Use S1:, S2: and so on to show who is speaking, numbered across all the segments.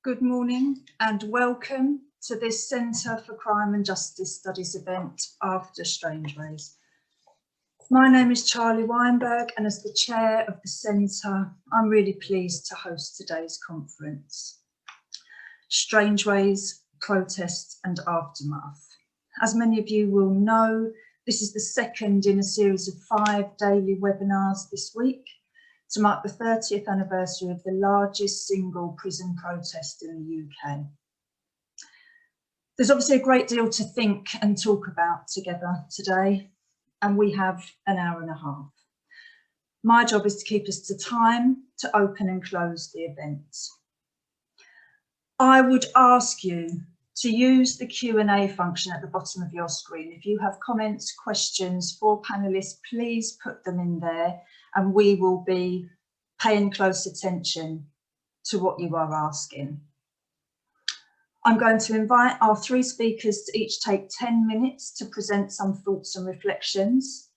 S1: Good morning and welcome to this Centre for Crime and Justice Studies event after Strangeways. My name is Charlie Weinberg, and as the chair of the Centre, I'm really pleased to host today's conference. Strangeways, Protest and Aftermath. As many of you will know, this is the second in a series of 5 daily webinars this week to mark the 30th anniversary of the largest single prison protest in the UK. There's obviously a great deal to think and talk about together today, and we have an hour and a half. My job is to keep us to time to open and close the event. I would ask you to use the Q&A function at the bottom of your screen. If you have comments, questions for panellists, please put them in there and we will be paying close attention to what you are asking. I'm going to invite our 3 speakers to each take 10 minutes to present some thoughts and reflections.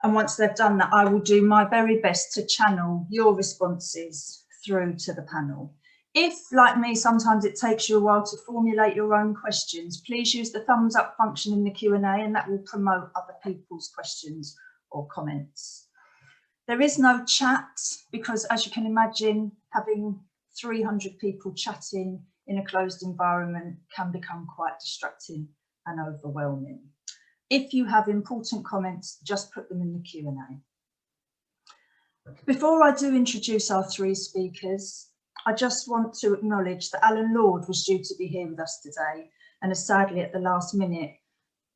S1: And once they've done that, I will do my very best to channel your responses through to the panel. If, like me, sometimes it takes you a while to formulate your own questions, please use the thumbs up function in the Q&A and that will promote other people's questions or comments. There is no chat because, as you can imagine, having 300 people chatting in a closed environment can become quite distracting and overwhelming. If you have important comments, just put them in the Q&A. Before I do introduce our 3 speakers, I just want to acknowledge that Alan Lord was due to be here with us today and has sadly at the last minute,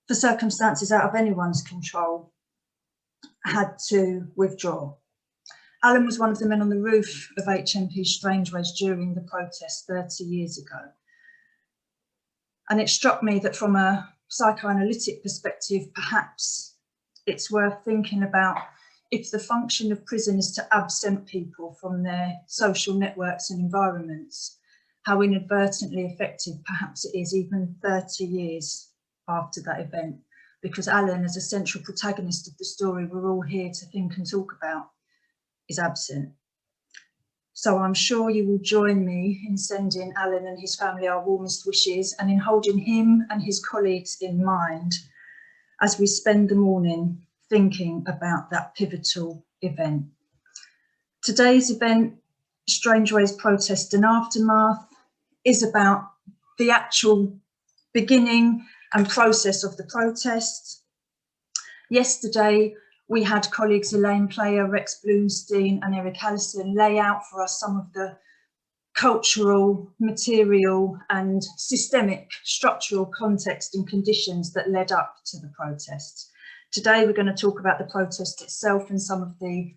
S1: for circumstances out of anyone's control, had to withdraw. Alan was one of the men on the roof of HMP Strangeways during the protest 30 years ago. And it struck me that from a psychoanalytic perspective, perhaps it's worth thinking about if the function of prison is to absent people from their social networks and environments, how inadvertently effective perhaps it is even 30 years after that event, because Alan, as a central protagonist of the story we're all here to think and talk about, is absent. So I'm sure you will join me in sending Alan and his family our warmest wishes and in holding him and his colleagues in mind as we spend the morning thinking about that pivotal event. Today's event, Strangeways, Protest and Aftermath, is about the actual beginning and process of the protest. Yesterday, we had colleagues Elaine Player, Rex Bloomstein and Eric Allison lay out for us some of the cultural, material and systemic structural context and conditions that led up to the protest. Today, we're going to talk about the protest itself and some of the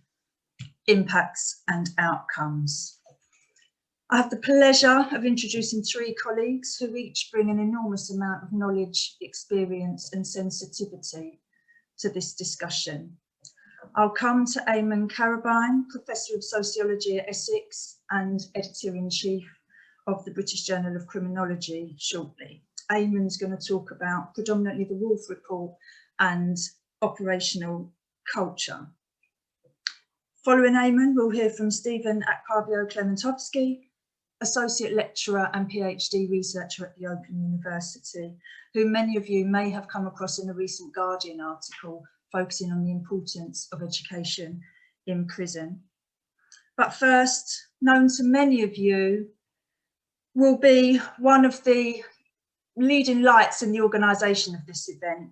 S1: impacts and outcomes. I have the pleasure of introducing 3 colleagues who each bring an enormous amount of knowledge, experience and sensitivity to this discussion. I'll come to Eamon Carabine, Professor of Sociology at Essex and Editor-in-Chief of the British Journal of Criminology shortly. Eamon's going to talk about predominantly the Wolf Report and operational culture. Following Eamon, we'll hear from Stephen Akpabio-Klementowski, Associate Lecturer and PhD Researcher at the Open University, who many of you may have come across in a recent Guardian article focusing on the importance of education in prison. But first, known to many of you, will be one of the leading lights in the organisation of this event,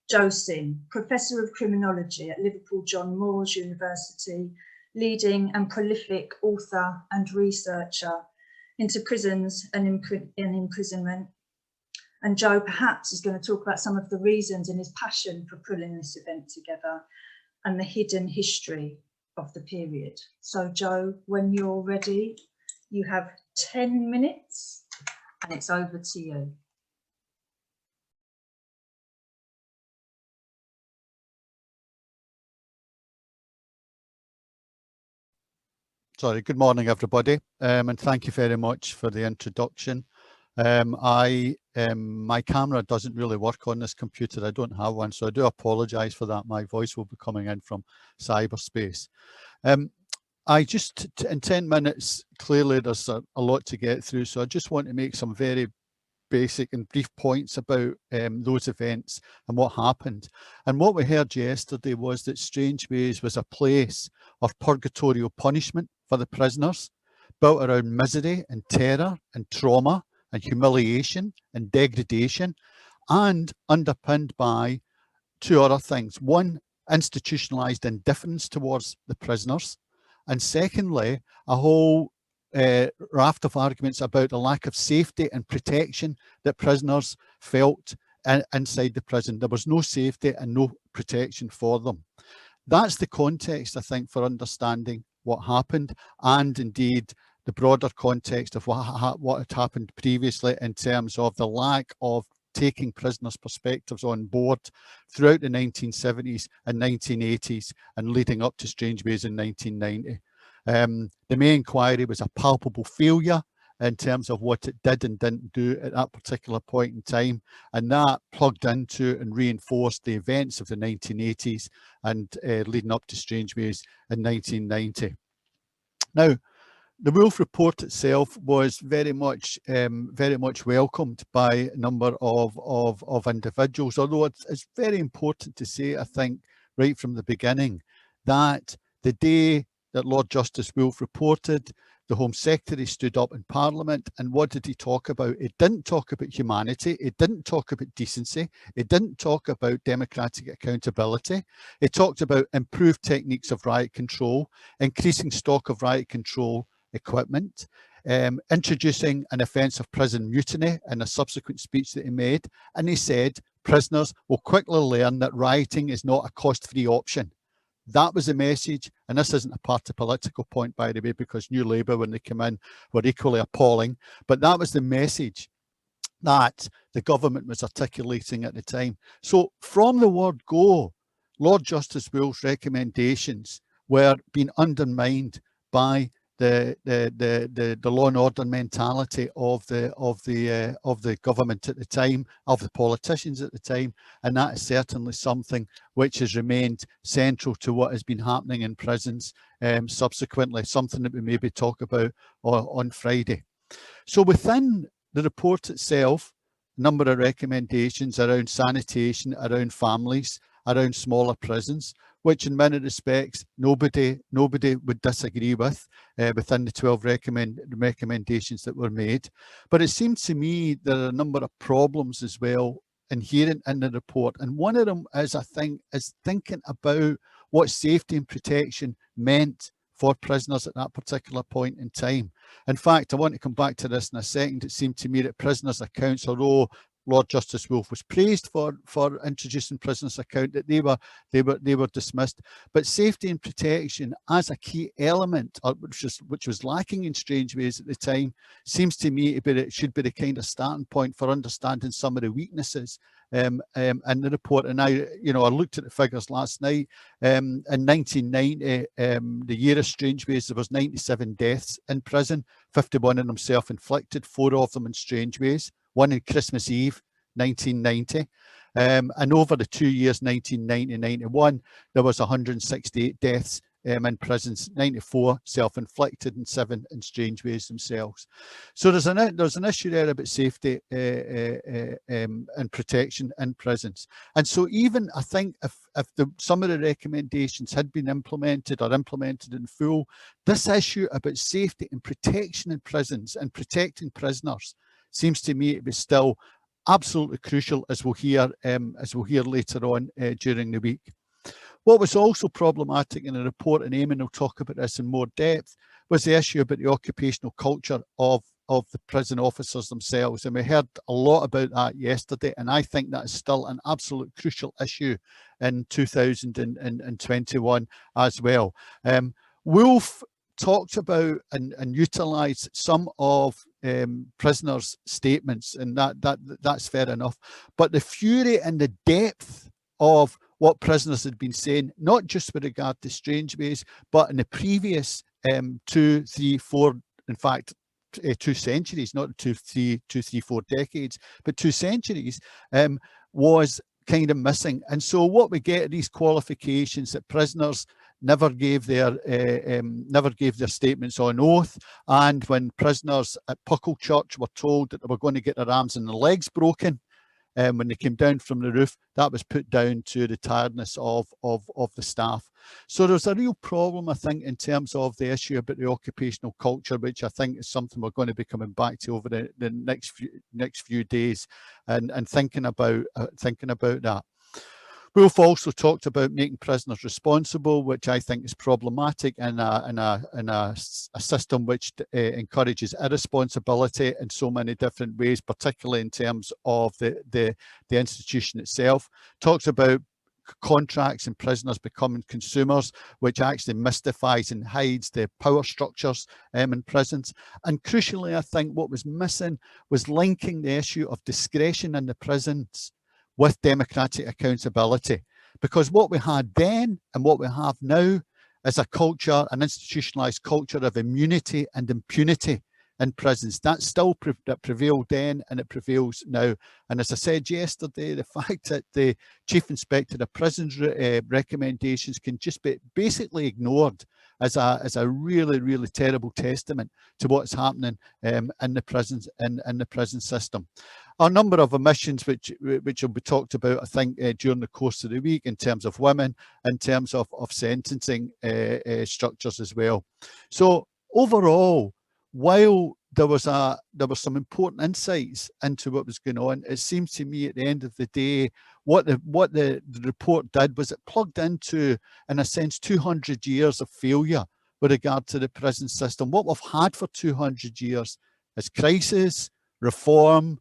S1: Jo Sim, Professor of Criminology at Liverpool John Moores University, leading and prolific author and researcher into prisons and imprisonment. And Jo perhaps is going to talk about some of the reasons and his passion for pulling this event together and the hidden history of the period. So Jo, when you're ready, you have 10 minutes and it's over to you.
S2: Sorry, good morning, everybody, and thank you very much for the introduction. My camera doesn't really work on this computer. I don't have one, so I do apologise for that. My voice will be coming in from cyberspace. I just, in 10 minutes, clearly there's a lot to get through. So I just want to make some very basic and brief points about those events and what happened. And what we heard yesterday was that Strangeways was a place of purgatorial punishment for the prisoners, built around misery and terror and trauma and humiliation and degradation, and underpinned by two other things. One, institutionalized indifference towards the prisoners, and secondly, a whole raft of arguments about the lack of safety and protection that prisoners felt inside the prison. There was no safety and no protection for them. That's the context, I think, for understanding what happened, and indeed the broader context of what had happened previously in terms of the lack of taking prisoners' perspectives on board throughout the 1970s and 1980s and leading up to Strangeways in 1990. The May inquiry was a palpable failure in terms of what it did and didn't do at that particular point in time, and that plugged into and reinforced the events of the 1980s and leading up to Strangeways in 1990. Now, the Wolf report itself was very much welcomed by a number of individuals, although it's very important to say, I think, right from the beginning, that the day that Lord Justice Wolf reported, the Home Secretary stood up in Parliament, and what did he talk about? It didn't talk about humanity, it didn't talk about decency, it didn't talk about democratic accountability. It talked about improved techniques of riot control, increasing stock of riot control equipment, introducing an offence of prison mutiny in a subsequent speech that he made. And he said, prisoners will quickly learn that rioting is not a cost-free option. That was the message, and this isn't a party political point, by the way, because New Labour, when they came in, were equally appalling, but that was the message that the government was articulating at the time. So from the word go, Lord Justice Wolf's recommendations were being undermined by the law and order mentality of the government at the time, of the politicians at the time, and that is certainly something which has remained central to what has been happening in prisons subsequently, something that we maybe talk about on Friday. So within the report itself, a number of recommendations around sanitation, around families, around smaller prisons, which in many respects nobody would disagree with within the 12 recommendations that were made. But it seems to me there are a number of problems as well inherent in the report, and one of them is, I think, is thinking about what safety and protection meant for prisoners at that particular point in time. In fact, I want to come back to this in a second. It seemed to me that prisoners' accounts, although Lord Justice Wolf was praised for introducing prisoners' account, that they were dismissed. But safety and protection as a key element, which was lacking in Strangeways at the time, seems to me it should be the kind of starting point for understanding some of the weaknesses in the report. And I looked at the figures last night. In 1990, the year of Strangeways, there was 97 deaths in prison, 51 of them self-inflicted, 4 of them in Strangeways, 1 in Christmas Eve, 1990. And over the 2 years, 1990-91, there was 168 deaths in prisons, 94 self-inflicted and 7 in Strangeways themselves. So there's an issue there about safety and protection in prisons. And so even, I think, if some of the recommendations had been implemented or implemented in full, this issue about safety and protection in prisons and protecting prisoners seems to me to be still absolutely crucial, as we'll hear later on during the week. What was also problematic in the report, and Eamon will talk about this in more depth, was the issue about the occupational culture of the prison officers themselves. And we heard a lot about that yesterday, and I think that is still an absolute crucial issue in 2021 as well. Wolf talked about and utilised some of prisoners' statements, and that's fair enough. But the fury and the depth of what prisoners had been saying, not just with regard to Strangeways, but in the previous 2, 3, 4, in fact, 2 centuries, not 2, 3, 4 decades, but 2 centuries, was kind of missing. And so what we get are these qualifications that prisoners never gave their statements on oath, and when prisoners at Puckle Church were told that they were going to get their arms and their legs broken when they came down from the roof, that was put down to the tiredness of the staff. So there's a real problem, I think, in terms of the issue about the occupational culture, which I think is something we're going to be coming back to over the next few days, and thinking about that. Wolf also talked about making prisoners responsible, which I think is problematic in a system which encourages irresponsibility in so many different ways, particularly in terms of the institution itself. Talks about contracts and prisoners becoming consumers, which actually mystifies and hides the power structures in prisons. And crucially, I think what was missing was linking the issue of discretion in the prisons with democratic accountability. Because what we had then and what we have now is a culture, an institutionalized culture of immunity and impunity in prisons. That still that prevailed then, and it prevails now. And as I said yesterday, the fact that the Chief Inspector of Prisons recommendations can just be basically ignored as a really, really terrible testament to what's happening in the prisons, in the prison system. A number of omissions which will be talked about, I think, during the course of the week, in terms of women, in terms of sentencing structures as well. So overall, while there was some important insights into what was going on, it seems to me at the end of the day, what the report did was it plugged into, in a sense, 200 years of failure with regard to the prison system. What we've had for 200 years is crisis, reform,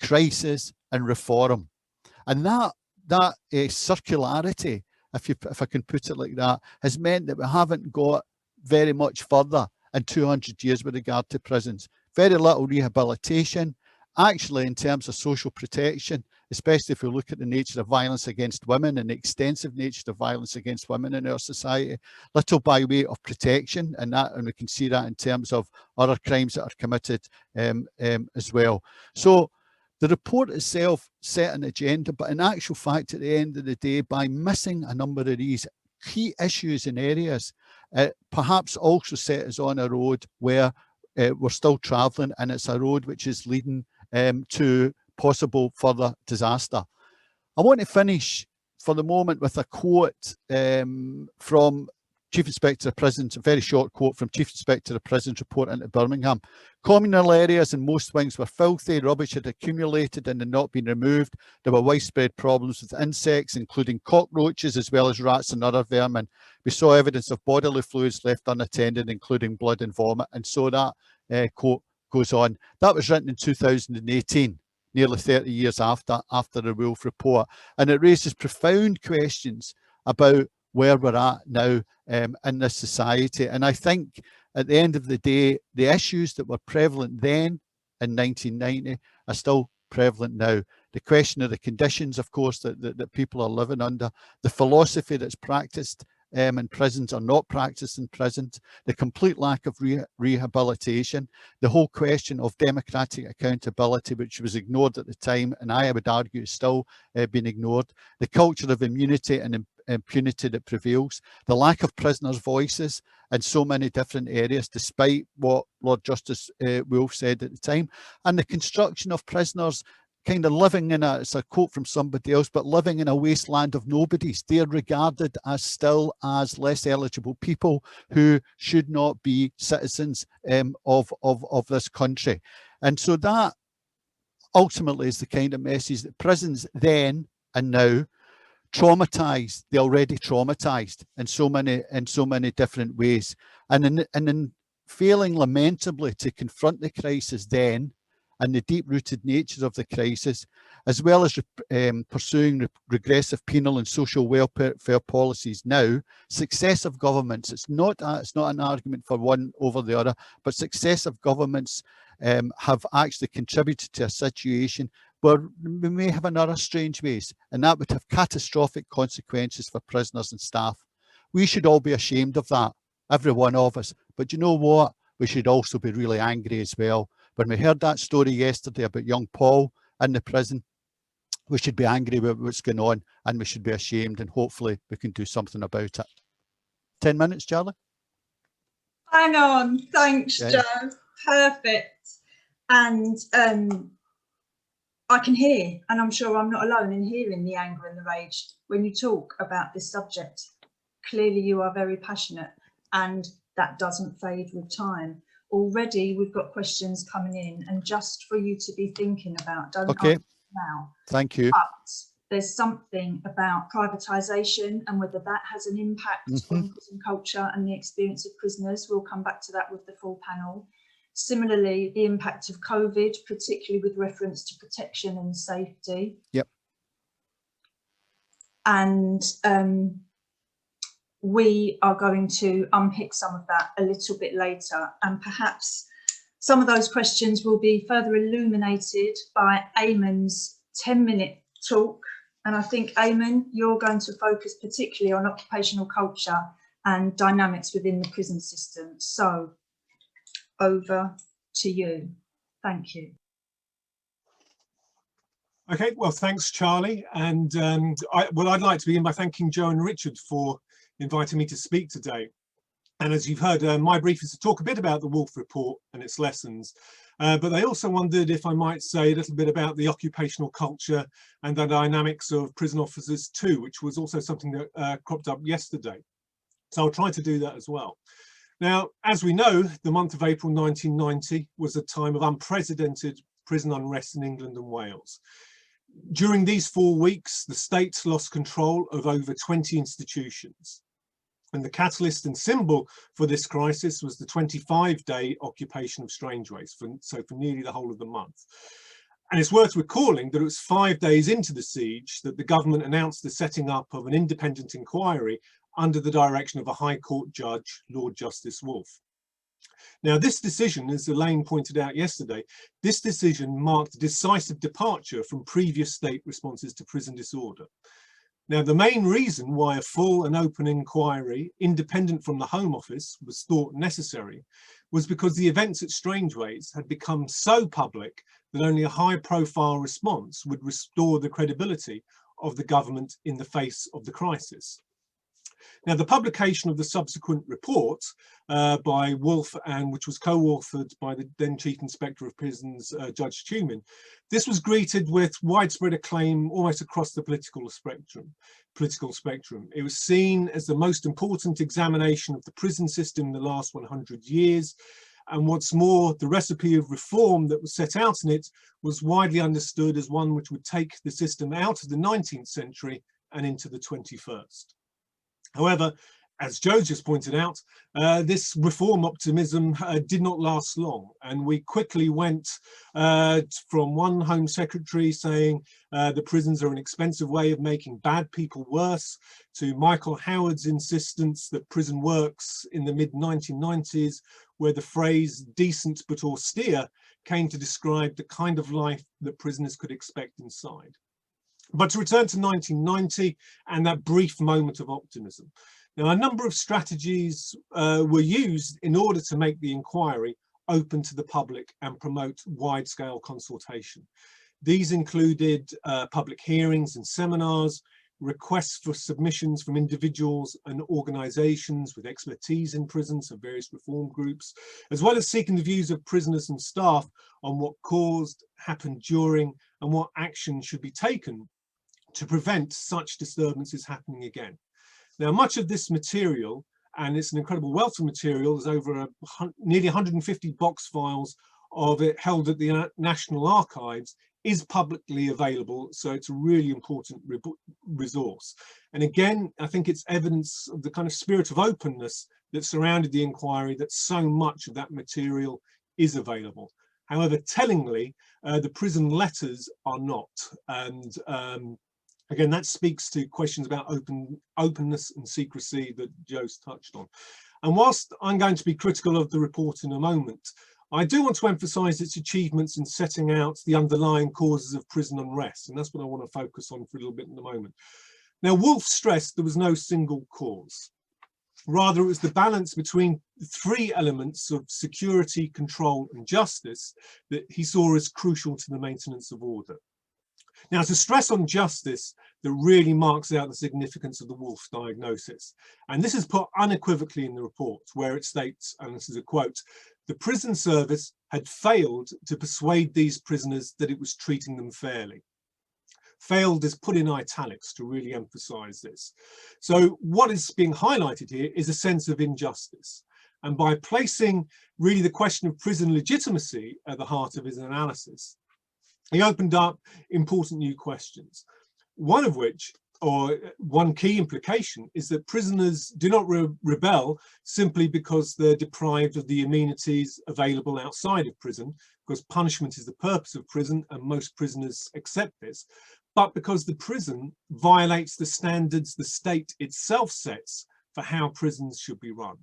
S2: crisis and reform. And that circularity, if I can put it like that, has meant that we haven't got very much further in 200 years with regard to prisons. Very little rehabilitation. Actually, in terms of social protection, especially if we look at the nature of violence against women and the extensive nature of violence against women in our society, little by way of protection, and we can see that in terms of other crimes that are committed as well. So the report itself set an agenda, but in actual fact, at the end of the day, by missing a number of these key issues and areas, perhaps also set us on a road where we're still travelling, and it's a road which is leading to possible further disaster. I want to finish for the moment with a quote from Chief Inspector of Prisons, a very short quote from Chief Inspector of Prisons report into Birmingham. Communal areas in most wings were filthy, rubbish had accumulated and had not been removed. There were widespread problems with insects, including cockroaches, as well as rats and other vermin. We saw evidence of bodily fluids left unattended, including blood and vomit. And so that quote goes on. That was written in 2018, nearly 30 years after the Wolf report. And it raises profound questions about where we're at now in this society. And I think at the end of the day, the issues that were prevalent then in 1990 are still prevalent now. The question of the conditions, of course, that people are living under, the philosophy that's practiced in prisons or not practiced in prisons, the complete lack of rehabilitation, the whole question of democratic accountability, which was ignored at the time, and I would argue is still been ignored, the culture of immunity and impunity that prevails, the lack of prisoners' voices in so many different areas, despite what Lord Justice Wolf said at the time, and the construction of prisoners kind of living in it's a quote from somebody else, but living in a wasteland of nobodies. They are regarded as still as less eligible people who should not be citizens of this country. And so that ultimately is the kind of message that prisons then and now traumatized the already traumatized in so many different ways, and in failing lamentably to confront the crisis then and the deep-rooted nature of the crisis, as well as pursuing regressive penal and social welfare policies now, successive governments, it's not an argument for one over the other, but successive governments have actually contributed to a situation where we may have another Strangeways, and that would have catastrophic consequences for prisoners and staff. We should all be ashamed of that, every one of us. But you know what? We should also be really angry as well. When we heard that story yesterday about young Paul in the prison, we should be angry with what's going on, and we should be ashamed, and hopefully we can do something about it. 10 minutes, Charlie?
S1: Hang on, thanks,
S2: Yeah.
S1: Joe. Perfect. And I can hear, and I'm sure I'm not alone in hearing the anger and the rage when you talk about this subject. Clearly you are very passionate, and that doesn't fade with time. Already we've got questions coming in, and just for you to be thinking about, don't answer now.
S2: Thank you.
S1: But there's something about privatisation and whether that has an impact on prison culture and the experience of prisoners. We'll come back to that with the full panel. Similarly, the impact of COVID, particularly with reference to protection and safety.
S2: Yep.
S1: And we are going to unpick some of that a little bit later, and perhaps some of those questions will be further illuminated by Eamon's 10-minute talk. And I think, Eamon, you're going to focus particularly on occupational culture and dynamics within the prison system. So over to you. Thank you.
S3: Okay, well, thanks, Charlie. And I'd like to begin by thanking Joe and Richard for inviting me to speak today. And as you've heard, my brief is to talk a bit about the Wolf Report and its lessons. But they also wondered if I might say a little bit about the occupational culture and the dynamics of prison officers too, which was also something that cropped up yesterday. So I'll try to do that as well. Now, as we know, the month of April 1990 was a time of unprecedented prison unrest in England and Wales. During these 4 weeks, the state lost control of over 20 institutions. And the catalyst and symbol for this crisis was the 25-day occupation of Strangeways, so for nearly the whole of the month. And it's worth recalling that it was 5 days into the siege that the government announced the setting up of an independent inquiry under the direction of a High Court judge, Lord Justice Wolfe. Now, this decision, as Elaine pointed out yesterday, this decision marked a decisive departure from previous state responses to prison disorder. Now, the main reason why a full and open inquiry, independent from the Home Office, was thought necessary was because the events at Strangeways had become so public that only a high-profile response would restore the credibility of the government in the face of the crisis. Now, the publication of the subsequent report by Wolfe, and which was co-authored by the then Chief Inspector of Prisons, Judge Tumin, this was greeted with widespread acclaim almost across the political spectrum. It was seen as the most important examination of the prison system in the last 100 years. And what's more, the recipe of reform that was set out in it was widely understood as one which would take the system out of the 19th century and into the 21st. However, as Joe just pointed out, this reform optimism did not last long, and we quickly went from one Home Secretary saying the prisons are an expensive way of making bad people worse, to Michael Howard's insistence that prison works in the mid-1990s, where the phrase decent but austere came to describe the kind of life that prisoners could expect inside. But to return to 1990 and that brief moment of optimism. Now, a number of strategies were used in order to make the inquiry open to the public and promote wide-scale consultation. These included public hearings and seminars, requests for submissions from individuals and organisations with expertise in prisons, so various reform groups, as well as seeking the views of prisoners and staff on what caused, happened during, and what action should be taken to prevent such disturbances happening again. Now, much of this material, and it's an incredible wealth of material, there's over nearly 150 box files of it held at the National Archives, is publicly available, so it's a really important resource. And again, I think it's evidence of the kind of spirit of openness that surrounded the inquiry, that so much of that material is available. However, tellingly, the prison letters are not. And again, that speaks to questions about openness and secrecy that Joe's touched on. And whilst I'm going to be critical of the report in a moment, I do want to emphasise its achievements in setting out the underlying causes of prison unrest, and that's what I want to focus on for a little bit in a moment. Now, Wolfe stressed there was no single cause. Rather, it was the balance between three elements of security, control and justice that he saw as crucial to the maintenance of order. Now, it's a stress on justice that really marks out the significance of the Wolf diagnosis. And this is put unequivocally in the report, where it states, and this is a quote, "The prison service had failed to persuade these prisoners that it was treating them fairly." Failed is put in italics to really emphasize this. So what is being highlighted here is a sense of injustice. And by placing really the question of prison legitimacy at the heart of his analysis, he opened up important new questions. One of which, or one key implication, is that prisoners do not rebel simply because they're deprived of the amenities available outside of prison, because punishment is the purpose of prison and most prisoners accept this, but because the prison violates the standards the state itself sets for how prisons should be run.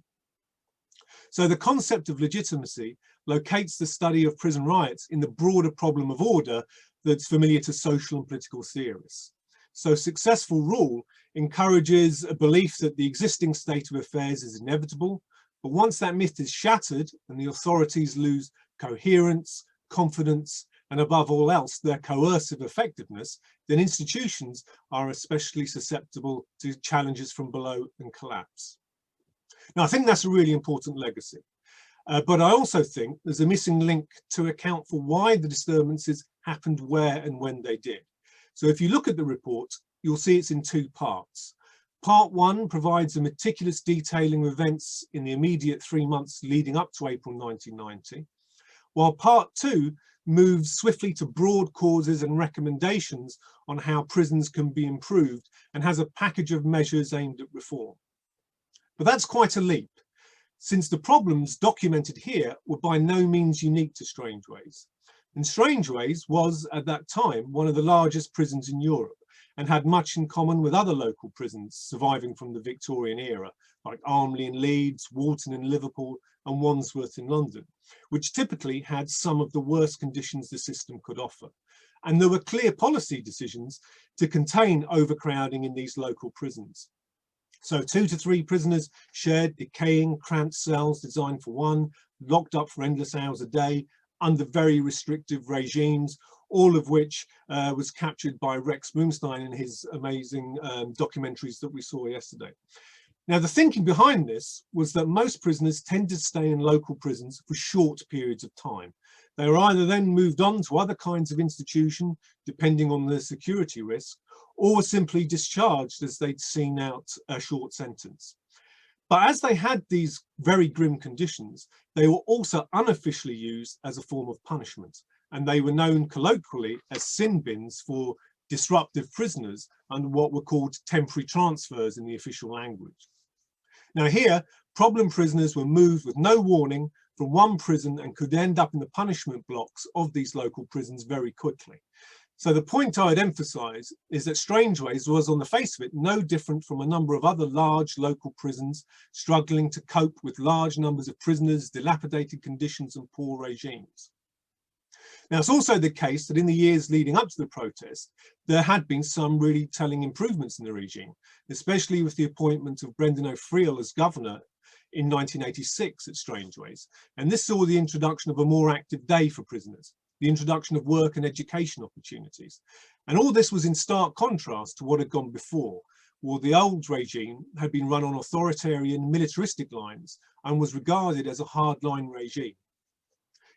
S3: So the concept of legitimacy locates the study of prison riots in the broader problem of order that's familiar to social and political theorists. So successful rule encourages a belief that the existing state of affairs is inevitable, but once that myth is shattered and the authorities lose coherence, confidence, and above all else, their coercive effectiveness, then institutions are especially susceptible to challenges from below and collapse. Now, I think that's a really important legacy. But I also think there's a missing link to account for why the disturbances happened where and when they did. So if you look at the report, you'll see it's in two parts. Part 1 provides a meticulous detailing of events in the immediate 3 months leading up to April 1990, while Part 2 moves swiftly to broad causes and recommendations on how prisons can be improved and has a package of measures aimed at reform. But that's quite a leap, since the problems documented here were by no means unique to Strangeways. And Strangeways was, at that time, one of the largest prisons in Europe and had much in common with other local prisons surviving from the Victorian era, like Armley in Leeds, Walton in Liverpool, and Wandsworth in London, which typically had some of the worst conditions the system could offer. And there were clear policy decisions to contain overcrowding in these local prisons. So 2 to 3 prisoners shared decaying, cramped cells designed for one, locked up for endless hours a day, under very restrictive regimes, all of which was captured by Rex Boomstein in his amazing documentaries that we saw yesterday. Now, the thinking behind this was that most prisoners tended to stay in local prisons for short periods of time. They were either then moved on to other kinds of institution, depending on the security risk, or simply discharged as they'd seen out a short sentence. But as they had these very grim conditions, they were also unofficially used as a form of punishment, and they were known colloquially as sin bins for disruptive prisoners and what were called temporary transfers in the official language. Now here, problem prisoners were moved with no warning from one prison and could end up in the punishment blocks of these local prisons very quickly. So the point I would emphasize is that Strangeways was, on the face of it, no different from a number of other large local prisons struggling to cope with large numbers of prisoners, dilapidated conditions and poor regimes. Now, it's also the case that in the years leading up to the protest, there had been some really telling improvements in the regime, especially with the appointment of Brendan O'Friel as governor in 1986 at Strangeways. And this saw the introduction of a more active day for prisoners, the introduction of work and education opportunities. And all this was in stark contrast to what had gone before, where the old regime had been run on authoritarian militaristic lines and was regarded as a hardline regime.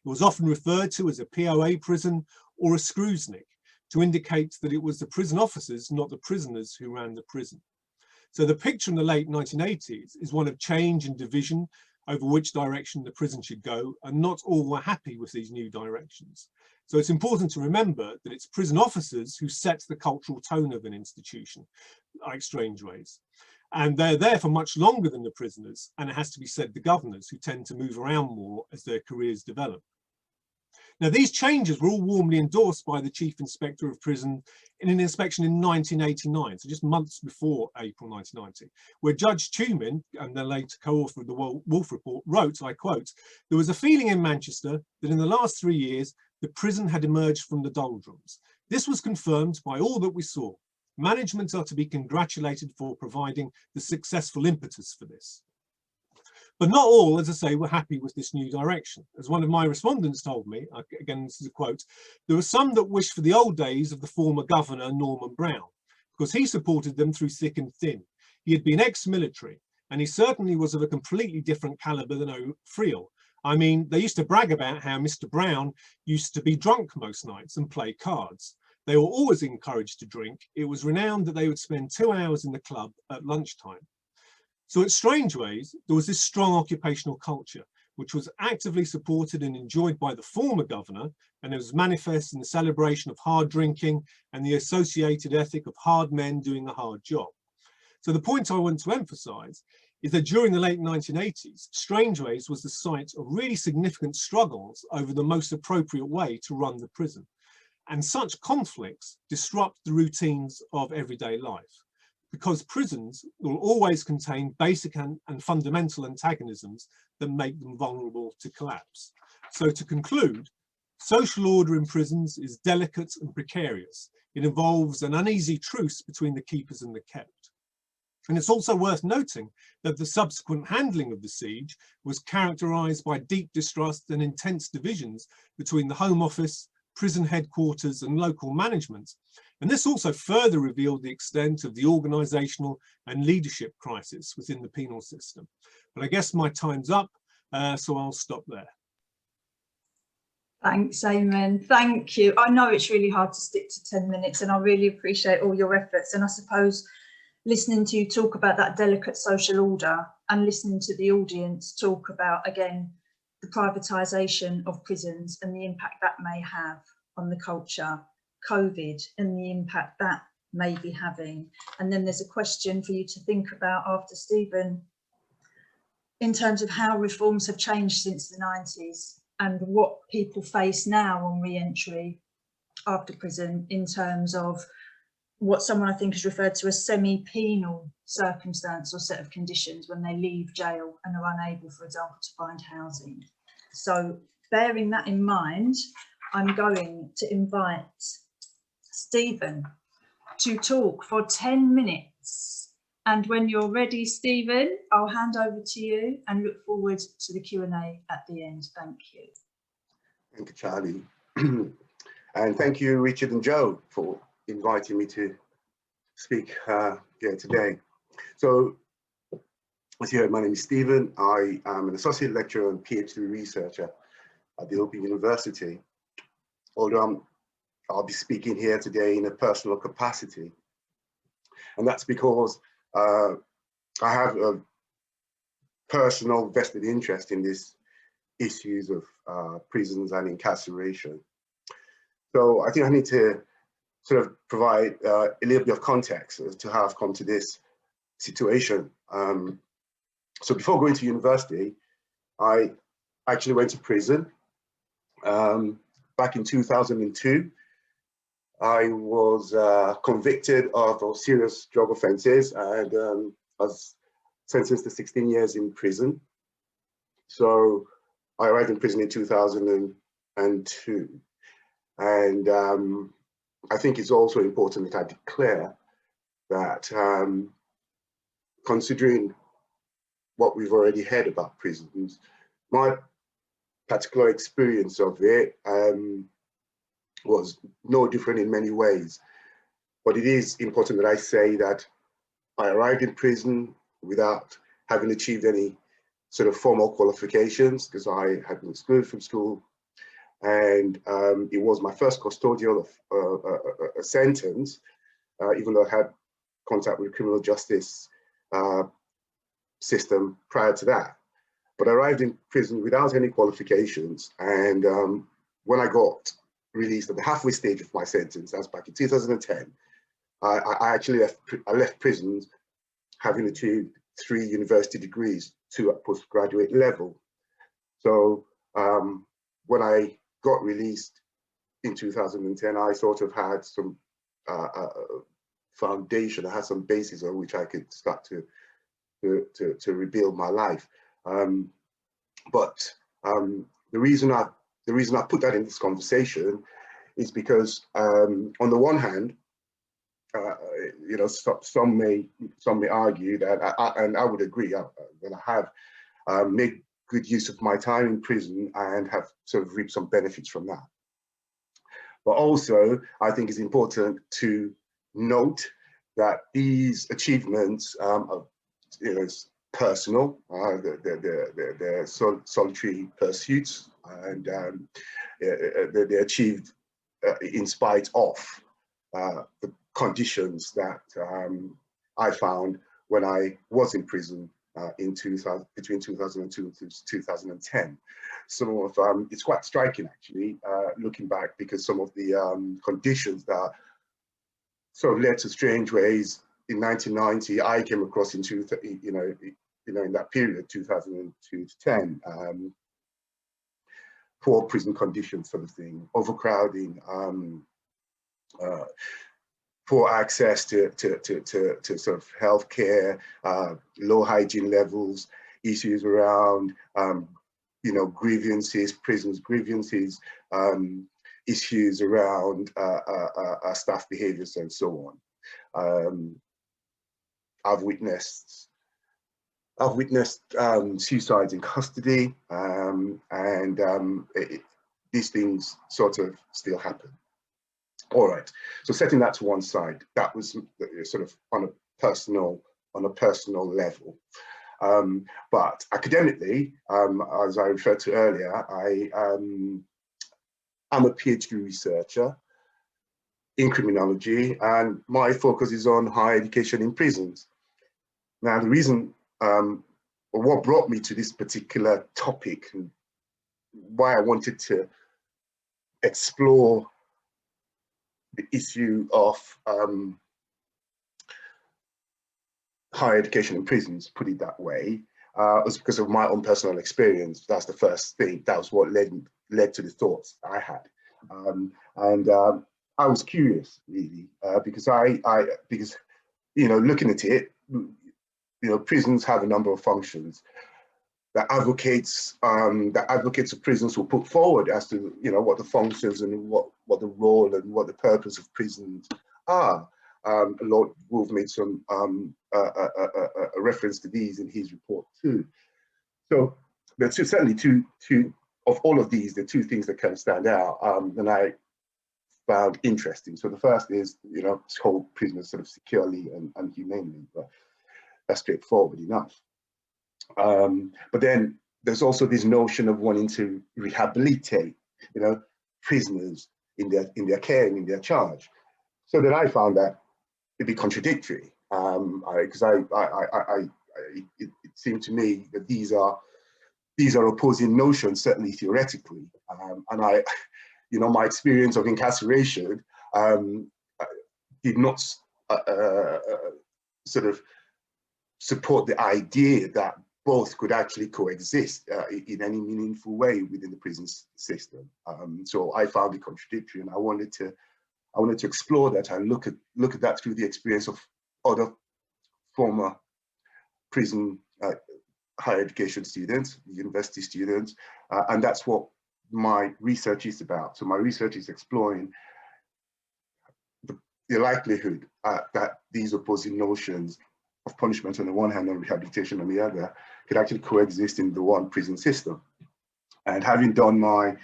S3: It was often referred to as a POA prison or a screwsnick to indicate that it was the prison officers, not the prisoners, who ran the prison. So the picture in the late 1980s is one of change and division over which direction the prison should go, and not all were happy with these new directions. So it's important to remember that it's prison officers who set the cultural tone of an institution, like Strangeways. And they're there for much longer than the prisoners, and it has to be said the governors, who tend to move around more as their careers develop. Now, these changes were all warmly endorsed by the Chief Inspector of Prison in an inspection in 1989, so just months before April 1990, where Judge Tumin, and the later co-author of the Wolf Report, wrote, I quote, "There was a feeling in Manchester that in the last 3 years, the prison had emerged from the doldrums. This was confirmed by all that we saw. Management are to be congratulated for providing the successful impetus for this." But not all, as I say, were happy with this new direction. As one of my respondents told me, again, this is a quote, there were some that wished for the old days of the former governor, Norman Brown, because he supported them through thick and thin. He had been ex-military, and he certainly was of a completely different caliber than O'Friel. I mean, they used to brag about how Mr. Brown used to be drunk most nights and play cards. They were always encouraged to drink. It was renowned that they would spend 2 hours in the club at lunchtime. So at Strangeways, there was this strong occupational culture, which was actively supported and enjoyed by the former governor, and it was manifest in the celebration of hard drinking and the associated ethic of hard men doing a hard job. So the point I want to emphasize is that during the late 1980s, Strangeways was the site of really significant struggles over the most appropriate way to run the prison. And such conflicts disrupt the routines of everyday life, because prisons will always contain basic and fundamental antagonisms that make them vulnerable to collapse. So to conclude, social order in prisons is delicate and precarious. It involves an uneasy truce between the keepers and the kept. And it's also worth noting that the subsequent handling of the siege was characterized by deep distrust and intense divisions between the Home Office, prison headquarters and local management. And this also further revealed the extent of the organisational and leadership crisis within the penal system. But I guess my time's up, so I'll stop there.
S1: Thanks, Eamon. Thank you. I know it's really hard to stick to 10 minutes, and I really appreciate all your efforts. And I suppose listening to you talk about that delicate social order and listening to the audience talk about, again, the privatisation of prisons and the impact that may have on the culture, COVID and the impact that may be having. And then there's a question for you to think about after Stephen, in terms of how reforms have changed since the 90s and what people face now on re-entry after prison, in terms of what someone I think has referred to as semi-penal circumstance or set of conditions when they leave jail and are unable, for example, to find housing. So bearing that in mind, I'm going to invite Stephen to talk for 10 minutes. And when you're ready, Stephen, I'll hand over to you and look forward to the Q&A at the end. Thank you.
S4: Thank you, Charlie. And thank you, Richard and Joe, for inviting me to speak here today. So, as you heard, my name is Stephen. I am an associate lecturer and PhD researcher at the Open University. Although I'll be speaking here today in a personal capacity. And that's because I have a personal vested interest in these issues of prisons and incarceration. So I think I need to sort of provide a little bit of context as to how I've come to this situation. So before going to university, I actually went to prison. Back in 2002, I was convicted of serious drug offences and was sentenced to 16 years in prison. So I arrived in prison in 2002. And I think it's also important that I declare that considering what we've already heard about prisons, my particular experience of it was no different in many ways. But it is important that I say that I arrived in prison without having achieved any sort of formal qualifications, because I had been excluded from school. And it was my first custodial sentence, even though I had contact with the criminal justice system prior to that. But I arrived in prison without any qualifications. And when I got released at the halfway stage of my sentence, that's back in 2010, I actually left prison having achieved 3 university degrees, 2 at postgraduate level. So when I got released in 2010, I sort of had some foundation, I had some basis on which I could start to rebuild my life. But the reason I put that in this conversation is because on the one hand, you know, some may argue that, and I would agree, that I have made good use of my time in prison and have sort of reaped some benefits from that. But also, I think it's important to note that these achievements are, personal. They're solitary pursuits, and they're achieved in spite of the conditions that I found when I was in prison between 2002 and 2010. Some of it's quite striking actually, looking back, because some of the conditions that sort of led to Strangeways in 1990, I came across in in that period, 2002 to 10. Poor prison conditions, sort of thing, overcrowding, poor access to sort of healthcare, low hygiene levels, issues around grievances, prisoners' grievances, issues around staff behaviours and so on. I've witnessed suicides in custody, these things sort of still happen. All right, so setting that to one side, that was sort of on a personal level. But academically, as I referred to earlier, I'm a PhD researcher in criminology, and my focus is on higher education in prisons. Now, the reason, or what brought me to this particular topic, and why I wanted to explore the issue of higher education in prisons, put it that way, was because of my own personal experience. That's the first thing. That was what led to the thoughts I had, I was curious, really, because looking at it, prisons have a number of functions that advocates of prisons will put forward as to what the functions and what the role and what the purpose of prisons are. Lord Wolf made some a reference to these in his report too. So there's certainly two of all of these, the two things that kind of stand out, and I found interesting. So the first is to hold prisoners sort of securely and humanely, but that's straightforward enough. But then there's also this notion of wanting to rehabilitate, prisoners in their care and in their charge. So that I found that it'd be contradictory, because it seemed to me that these are opposing notions, certainly theoretically, and my experience of incarceration did not sort of support the idea that both could actually coexist in any meaningful way within the prison system. So I found it contradictory, and I wanted to explore that and look at that through the experience of other former prison higher education students, university students, and that's what my research is about. So my research is exploring the likelihood that these opposing notions of punishment on the one hand and rehabilitation on the other could actually coexist in the one prison system. And having done my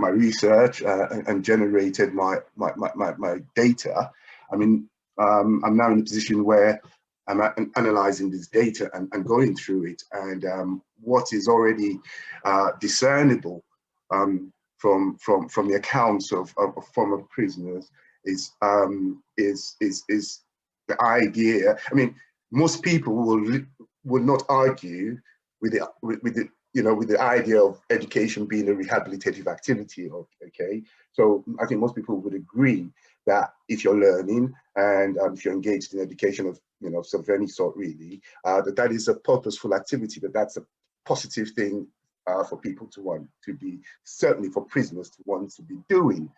S4: research and generated my data, I mean, I'm now in a position where I'm analyzing this data and going through it, and what is already discernible from the accounts of former prisoners is the idea. I mean, most people will not argue with the idea of education being a rehabilitative activity. Okay, so I think most people would agree that if you're learning and if you're engaged in education of sort of any sort, really, that is a purposeful activity, that's a positive thing for people to want to be, certainly for prisoners to want to be doing,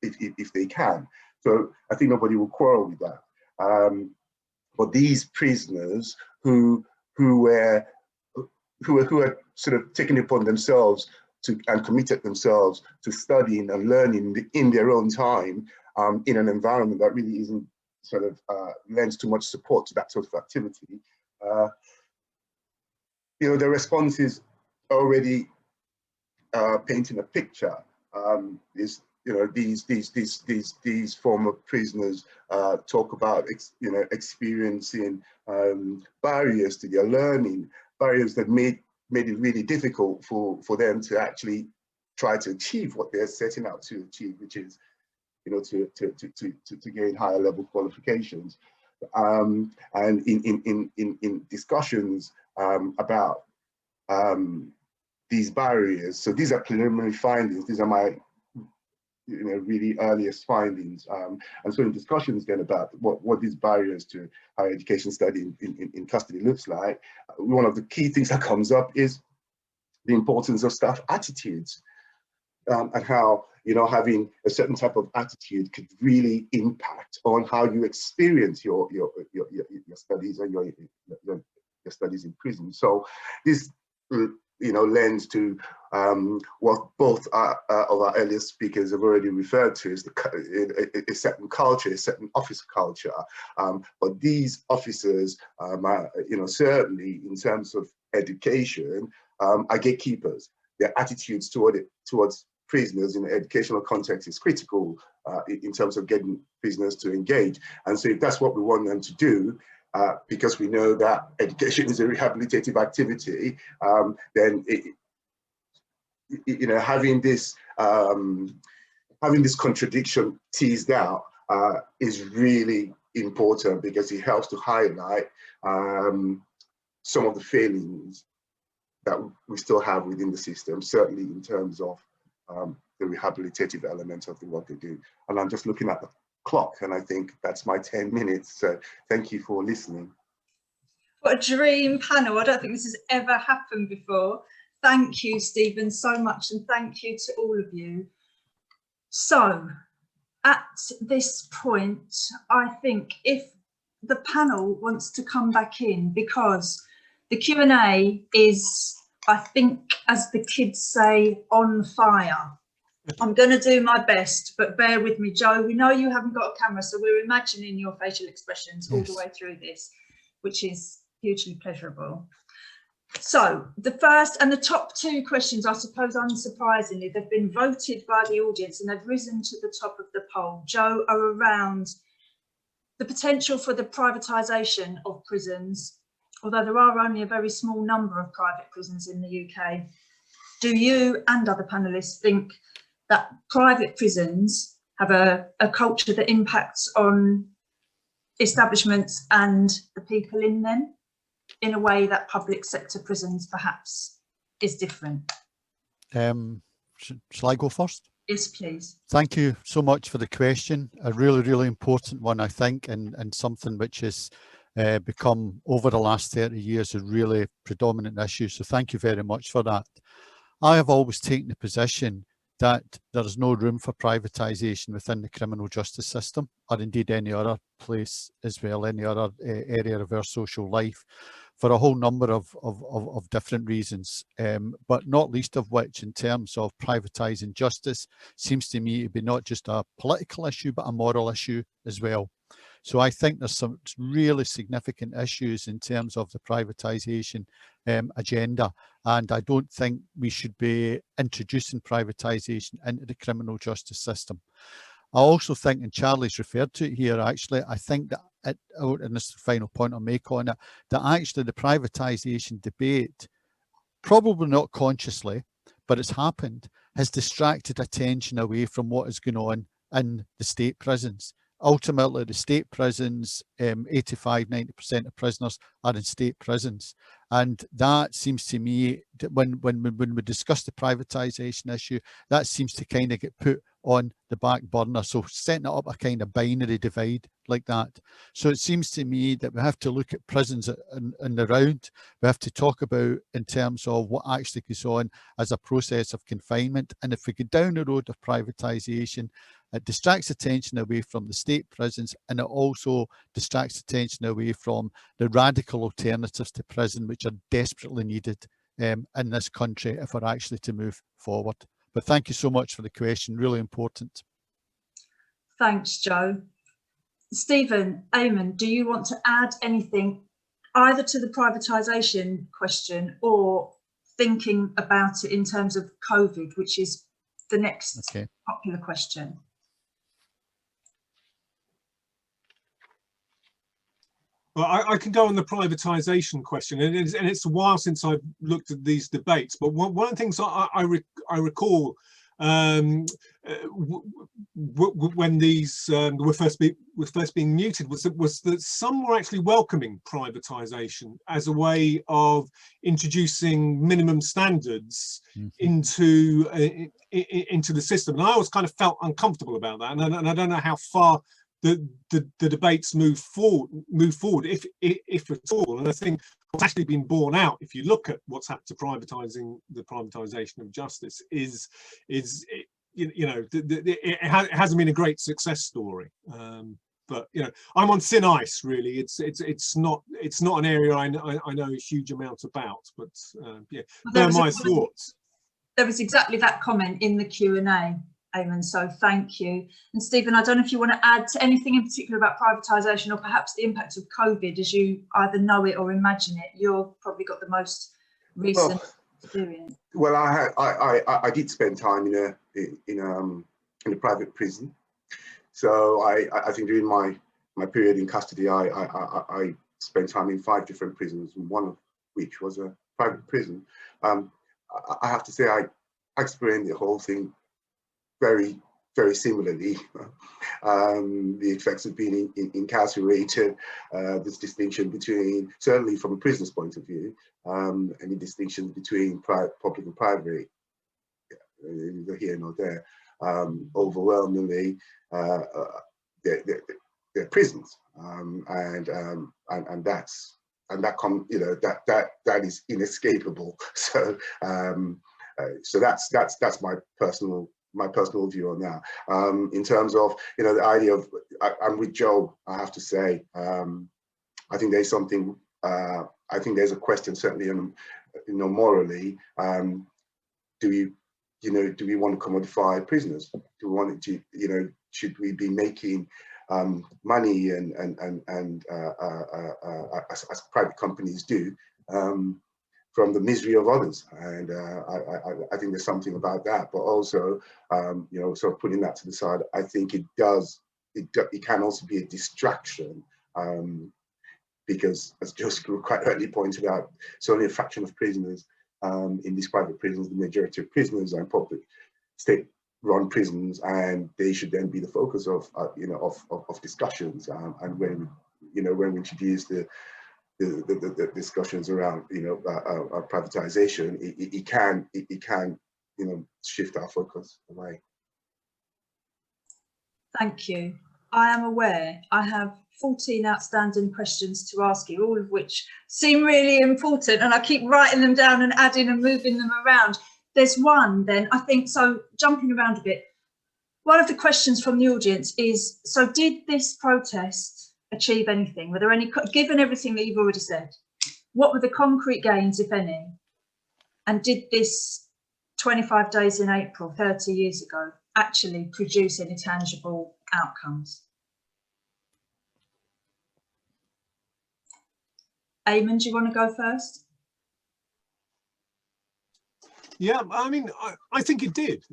S4: if they can. So I think nobody will quarrel with that. But these prisoners who were sort of taken upon themselves and committed themselves to studying and learning in their own time, in an environment that really isn't sort of lends too much support to that sort of activity. you know, the responses already painting a picture. Is, you know, these former prisoners talk about you know, experiencing barriers to their learning, barriers that made it really difficult for them to actually try to achieve what they're setting out to achieve, which is, you know, to gain higher level qualifications. And in discussions about these barriers, so these are preliminary findings, these are my, you know, really earliest findings, and so in discussions then about what these barriers to higher education study in custody looks like, one of the key things that comes up is the importance of staff attitudes, and how, you know, having a certain type of attitude could really impact on how you experience your studies and your studies in prison. So this, you know, lends to what both of our earlier speakers have already referred to as a certain culture, a certain office culture. But these officers, you know, certainly in terms of education, are gatekeepers. Their attitudes towards prisoners in the educational context is critical in terms of getting prisoners to engage. And so if that's what we want them to do, because we know that education is a rehabilitative activity, then you know, having this contradiction teased out is really important, because it helps to highlight some of the failings that we still have within the system, certainly in terms of the rehabilitative element of the work they do. And I'm just looking at the clock, and I think that's my 10 minutes. So thank you for listening.
S1: What a dream panel. I don't think this has ever happened before. Thank you, Stephen, so much, and thank you to all of you. So at this point, I think if the panel wants to come back in, because the Q&A is, I think, as the kids say, on fire. I'm going to do my best, but bear with me, Joe. We know you haven't got a camera, so we're imagining your facial expressions all the way through this, which is hugely pleasurable. So the first and the top two questions, I suppose unsurprisingly, they've been voted by the audience and they've risen to the top of the poll, Joe, are around the potential for the privatisation of prisons, although there are only a very small number of private prisons in the UK. Do you and other panellists think that private prisons have a culture that impacts on establishments and the people in them in a way that public sector prisons perhaps is different?
S2: Shall I go first?
S1: Yes, please.
S2: Thank you so much for the question. A really, really important one, I think, and something which has become over the last 30 years a really predominant issue. So thank you very much for that. I have always taken the position that there is no room for privatisation within the criminal justice system, or indeed any other place as well, any other area of our social life, for a whole number of different reasons, but not least of which, in terms of privatising justice, seems to me to be not just a political issue, but a moral issue as well. So I think there's some really significant issues in terms of the privatisation agenda, and I don't think we should be introducing privatisation into the criminal justice system. I also think, and Charlie's referred to it here, actually, I think that, and this is the final point I'll make on it, that actually the privatisation debate, probably not consciously, but it's happened, has distracted attention away from what is going on in the state prisons. Ultimately, the state prisons, 85–90% of prisoners are in state prisons. And that seems to me, that when we discuss the privatisation issue, that seems to kind of get put on the back burner. So setting up a kind of binary divide like that. So it seems to me that we have to look at prisons in the round. We have to talk about in terms of what actually goes on as a process of confinement. And if we go down the road of privatisation, it distracts attention away from the state prisons, and it also distracts attention away from the radical alternatives to prison, which are desperately needed in this country if we're actually to move forward. But thank you so much for the question, really important.
S1: Thanks, Joe. Stephen, Eamon, do you want to add anything either to the privatisation question or thinking about it in terms of COVID, which is the next popular question.
S3: Well, I can go on the privatisation question, and it's a while since I've looked at these debates. But one of the things I recall when these were first being mooted was that some were actually welcoming privatisation as a way of introducing minimum standards into the system, and I always kind of felt uncomfortable about that, and I don't know how far the debates move forward, if at all. And I think what's actually been borne out, if you look at what's happened to the privatisation of justice, is it hasn't been a great success story. But I'm on thin ice, really. It's not an area I know a huge amount about. But yeah, they're my thoughts.
S1: There was exactly that comment in the Q&A. Eamon, so thank you. And Stephen, I don't know if you want to add to anything in particular about privatisation or perhaps the impact of COVID as you either know it or imagine it. You've probably got the most recent experience.
S4: Well, I did spend time in a private prison, so I think during my period in custody, I spent time in 5 different prisons, one of which was a private prison. I have to say I experienced the whole thing very, very similarly. The effects of being incarcerated, this distinction between, certainly from a prisoner's point of view, any distinctions between public and private, neither here nor there. Overwhelmingly, they're prisons, and that is inescapable. So so that's my personal view on that. In terms of the idea of, I'm with Joe, I have to say, I think there's something, I think there's a question certainly morally, do we want to commodify prisoners? Do we want to, should we be making money and as private companies do, from the misery of others? And I think there's something about that, but also, sort of putting that to the side, I think it can also be a distraction, because as Joe quite rightly pointed out, it's only a fraction of prisoners in these private prisons. The majority of prisoners are in public state-run prisons, and they should then be the focus of discussions. And when we introduce the discussions around privatization, it can shift our focus away.
S1: Thank you. I am aware I have 14 outstanding questions to ask you, all of which seem really important, and I keep writing them down and adding and moving them around. There's one then, I think, so jumping around a bit, one of the questions from the audience is, so did this protest achieve anything? Were there any, given everything that you've already said, what were the concrete gains, if any? And did this 25 days in April, 30 years ago, actually produce any tangible outcomes? Eamon, do you want to go first?
S3: Yeah, I mean, I think it did.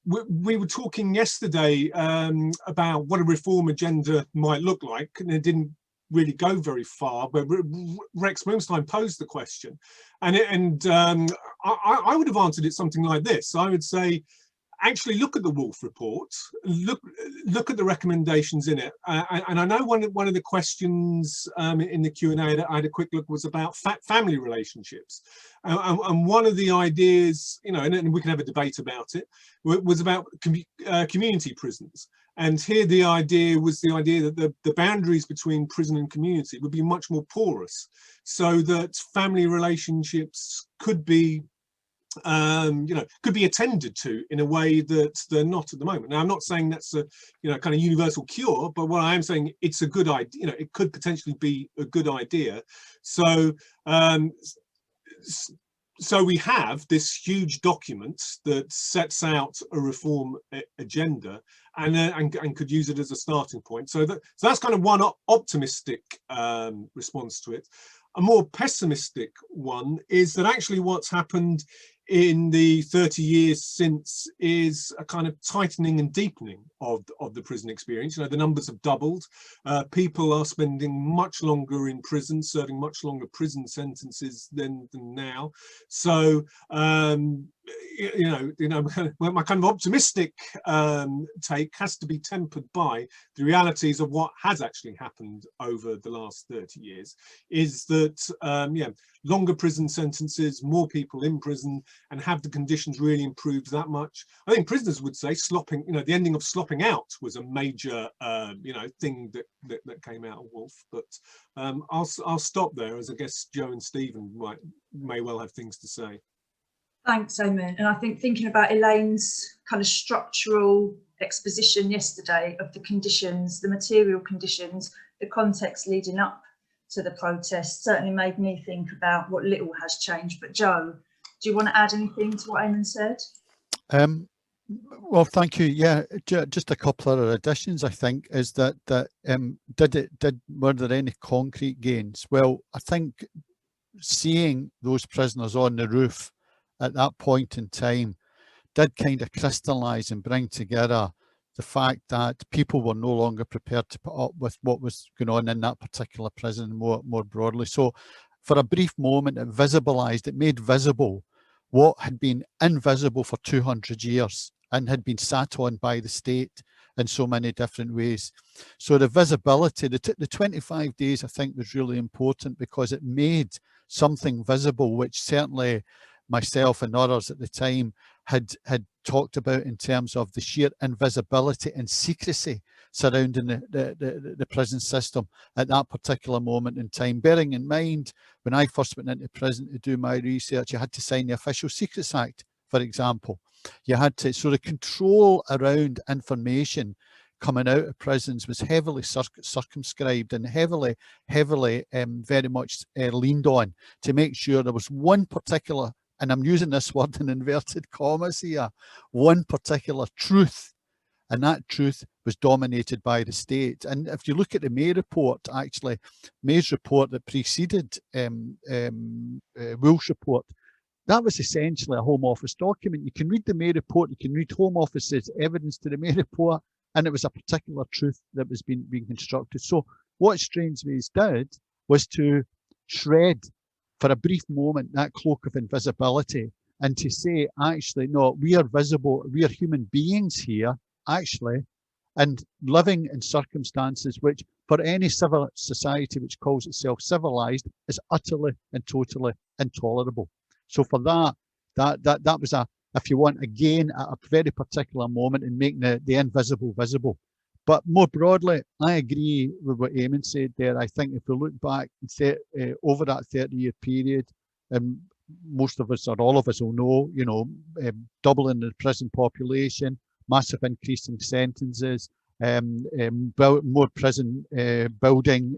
S3: We were talking yesterday about what a reform agenda might look like, and it didn't really go very far, but Rex Moonstein posed the question, and I would have answered it something like this. I would say, actually look at the Wolf report, look at the recommendations in it, and I know one of the questions in the Q&A that I had a quick look was about family relationships, and one of the ideas, and we can have a debate about it, was about community prisons. And here the idea was that the boundaries between prison and community would be much more porous, so that family relationships could be could be attended to in a way that they're not at the moment. Now, I'm not saying that's a kind of universal cure, but what I am saying, it's a good idea. It could potentially be a good idea. So so we have this huge document that sets out a reform agenda, and could use it as a starting point. So that's kind of one optimistic response to it. A more pessimistic one is that actually what's happened in the 30 years since is a kind of tightening and deepening of the prison experience. You know, the numbers have doubled. People are spending much longer in prison, serving much longer prison sentences than now. So, you know, my kind of optimistic take has to be tempered by the realities of what has actually happened over the last 30 years. Is that, yeah, longer prison sentences, more people in prison, and have the conditions really improved that much? I think prisoners would say slopping, you know, the ending of slopping out was a major, you know, thing that came out of Wolf. But I'll stop there, as I guess Joe and Stephen may well have things to say.
S1: Thanks, Eamon. And I think thinking about Elaine's kind of structural exposition yesterday of the conditions, the material conditions, the context leading up to the protest certainly made me think about what little has changed. But Joe, do you want to add anything to what Eamon said?
S2: Well, thank you. Yeah, just a couple of additions. I think is that were there any concrete gains? Well, I think seeing those prisoners on the roof at that point in time did kind of crystallize and bring together the fact that people were no longer prepared to put up with what was going on in that particular prison more broadly. So for a brief moment, it visibilized, it made visible what had been invisible for 200 years and had been sat on by the state in so many different ways. So the visibility, the 25 days, I think, was really important because it made something visible, which certainly myself and others at the time had talked about in terms of the sheer invisibility and secrecy surrounding the prison system at that particular moment in time. Bearing in mind, when I first went into prison to do my research, you had to sign the Official Secrets Act, for example. You had to, so the control around information coming out of prisons was heavily circumscribed and heavily very much leaned on to make sure there was one particular, and I'm using this word in inverted commas here, one particular truth, and that truth was dominated by the state. And if you look at the May report, actually, May's report that preceded Wolf's report, that was essentially a Home Office document. You can read the May report, you can read Home Office's evidence to the May report, and it was a particular truth that was being constructed. So what Strangeways did was to shred for a brief moment that cloak of invisibility and to say, actually, no, we are visible, we are human beings here, actually, and living in circumstances which, for any civil society which calls itself civilized, is utterly and totally intolerable. So for that was a, if you want, again, a very particular moment in making the invisible visible. But more broadly, I agree with what Eamon said there. I think if we look back over that 30-year period, most of us or all of us will know, you know, doubling the prison population, massive increase in sentences, more prison building,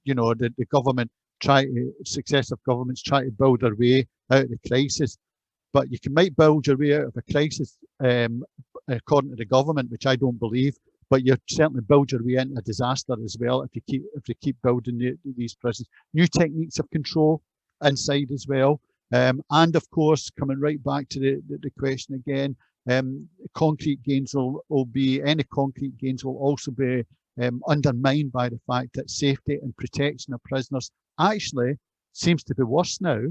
S2: you know, the government successive governments try to build their way out of the crisis. But you might build your way out of a crisis, according to the government, which I don't believe, but you certainly build your way into a disaster as well if you keep building these prisons. New techniques of control inside as well. And of course, coming right back to the question again, concrete gains will also be undermined by the fact that safety and protection of prisoners actually seems to be worse now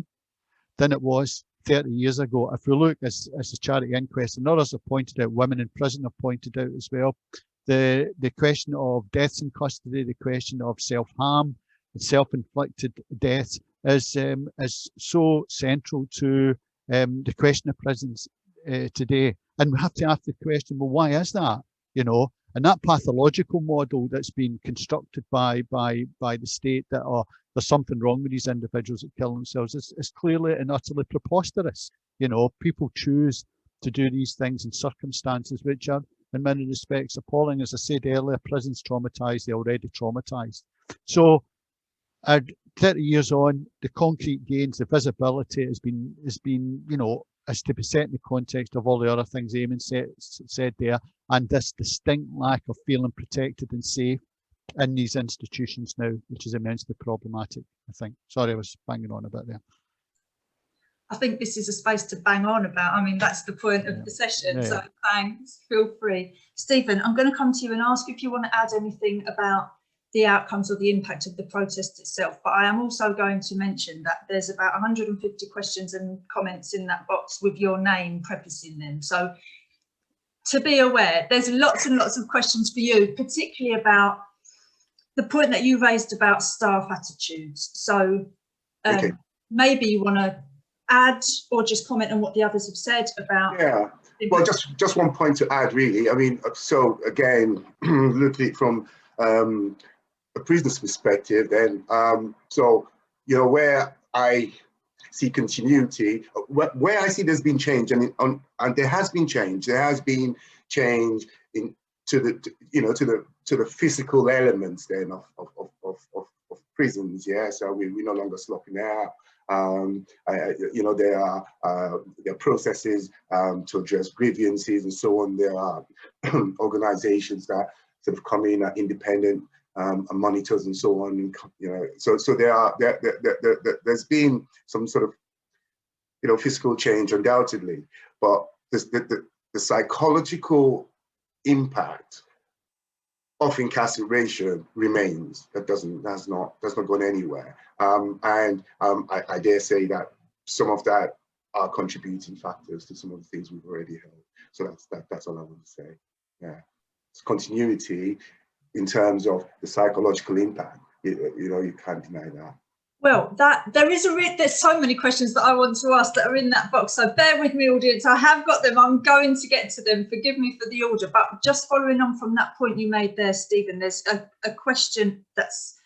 S2: than it was 30 years ago. If we look, as the Charity Inquest and others have pointed out, women in prison have pointed out as well, the question of deaths in custody, the question of self-harm, self-inflicted deaths is so central to the question of prisons today. And we have to ask the question, well, why is that? You know, and that pathological model that's been constructed by the state that there's something wrong with these individuals that kill themselves is clearly and utterly preposterous. You know, people choose to do these things in circumstances which are, in many respects, appalling. As I said earlier, prison's traumatized, they're already traumatized. So 30 years on, the concrete gains, the visibility has been, you know, is to be set in the context of all the other things Eamon said there, and this distinct lack of feeling protected and safe in these institutions now, which is immensely problematic, I think. Sorry, I was banging on a bit there.
S1: I think this is a space to bang on about. I mean, that's the point of the session.
S2: Yeah.
S1: So thanks, feel free. Stephen, I'm going to come to you and ask if you want to add anything about the outcomes or the impact of the protest itself. But I am also going to mention that there's about 150 questions and comments in that box with your name prefacing them. So to be aware, there's lots and lots of questions for you, particularly about the point that you raised about staff attitudes. So
S4: Okay.
S1: maybe you want to add or just comment on what the others have said about.
S4: Yeah, well, just one point to add, really. I mean, so again, looking at it from a prisoner's perspective, then, so, you know, where I see continuity, where I see there's been change, and there has been change. There has been change to the physical elements then of prisons. Yeah, so we're no longer slopping out. You know, there are processes to address grievances and so on. There are organizations that sort of come in, independent monitors and so on. And, you know, so there's been some sort of, you know, physical change undoubtedly, but the psychological impact of incarceration remains. That's not gone anywhere. I dare say that some of that are contributing factors to some of the things we've already heard. So that's all I want to say. Yeah, it's continuity in terms of the psychological impact. You know, you can't deny that.
S1: Well, there's so many questions that I want to ask that are in that box. So bear with me, audience. I have got them. I'm going to get to them. Forgive me for the order. But just following on from that point you made there, Stephen, there's a question that's,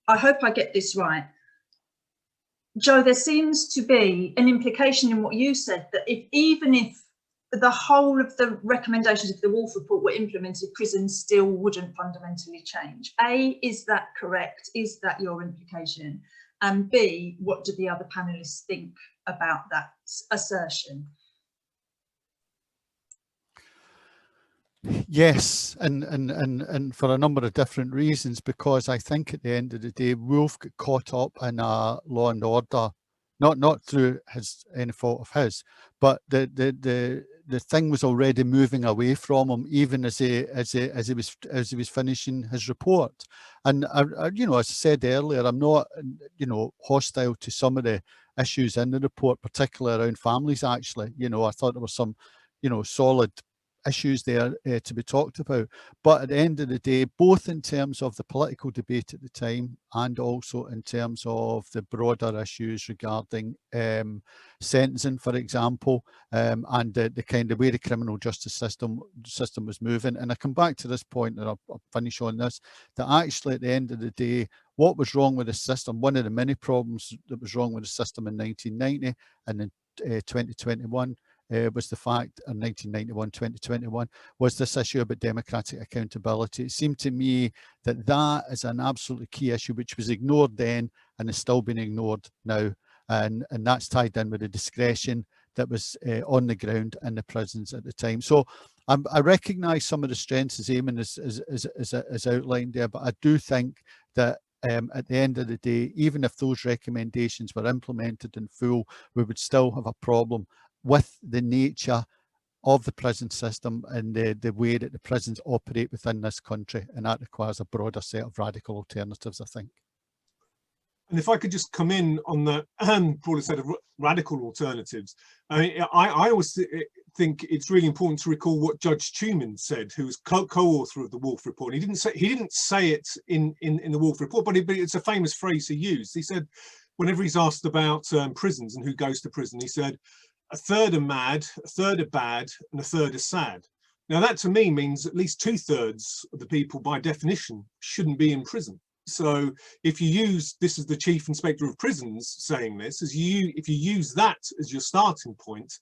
S1: I hope I get this right. Joe, there seems to be an implication in what you said that even if the whole of the recommendations of the Wolf Report were implemented, prisons still wouldn't fundamentally change. A, is that correct? Is that your implication? And B, what do the other panelists think about that assertion?
S2: Yes, and for a number of different reasons, because I think at the end of the day, Wolf got caught up in a law and order, not through any fault of his, but the thing was already moving away from him, even as he was finishing his report. And you know, as I said earlier, I'm not, you know, hostile to some of the issues in the report, particularly around families. Actually, you know, I thought there were some, you know, solid issues there to be talked about. But at the end of the day, both in terms of the political debate at the time and also in terms of the broader issues regarding sentencing, for example, and the kind of way the criminal justice system was moving. And I come back to this point, and I'll finish on this, that actually at the end of the day, what was wrong with the system, one of the many problems that was wrong with the system in 1990 and in 2021, was the fact, in 1991, 2021, was this issue about democratic accountability. It seemed to me that that is an absolutely key issue, which was ignored then and is still being ignored now. And that's tied in with the discretion that was on the ground in the prisons at the time. So I recognise some of the strengths as Eamon is outlined there, but I do think that at the end of the day, even if those recommendations were implemented in full, we would still have a problem with the nature of the prison system and the way that the prisons operate within this country. And that requires a broader set of radical alternatives, I think.
S3: And if I could just come in on the broader set of radical alternatives, I mean, I always think it's really important to recall what Judge Tumin said, who was co-author of the Wolf Report. He didn't say it in the Wolf Report, but it's a famous phrase he used. He said, whenever he's asked about prisons and who goes to prison, he said, a third are mad, a third are bad, and a third are sad. Now that to me means at least 2/3 of the people by definition shouldn't be in prison. So if you use, this is the Chief Inspector of Prisons saying this, if you use that as your starting point,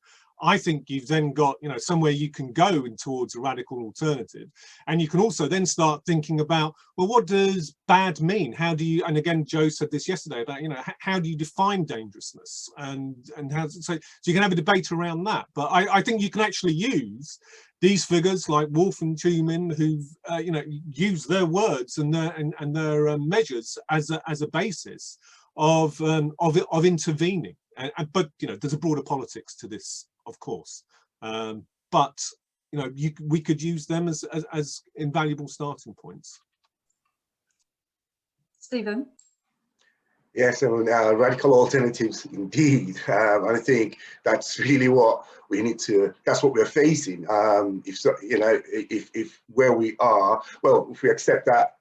S3: I think you've then got, you know, somewhere you can go in towards a radical alternative. And you can also then start thinking about, well, what does bad mean? How do you, and again, Joe said this yesterday about, you know, how do you define dangerousness, and how, so you can have a debate around that. But I think you can actually use these figures like Wolf and Tumin, who've you know, used their words and their measures as a basis of intervening. But you know, there's a broader politics to this, of course. But you know, we could use them as invaluable starting points.
S1: Stephen?
S4: Yes, so radical alternatives indeed. And I think that's really what we need to, that's what we're facing. If so, you know, if where we are, well, if we accept that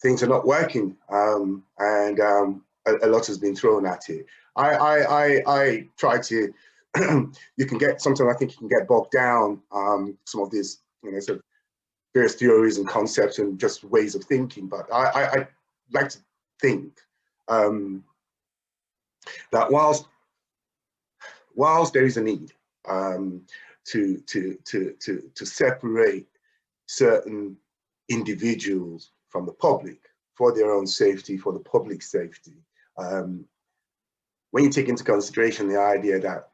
S4: things are not working, and a lot has been thrown at it. I try to, you can get, sometimes I think you can get bogged down some of these, you know, sort of various theories and concepts and just ways of thinking, but I like to think that whilst there is a need to separate certain individuals from the public for their own safety, for the public safety, when you take into consideration the idea that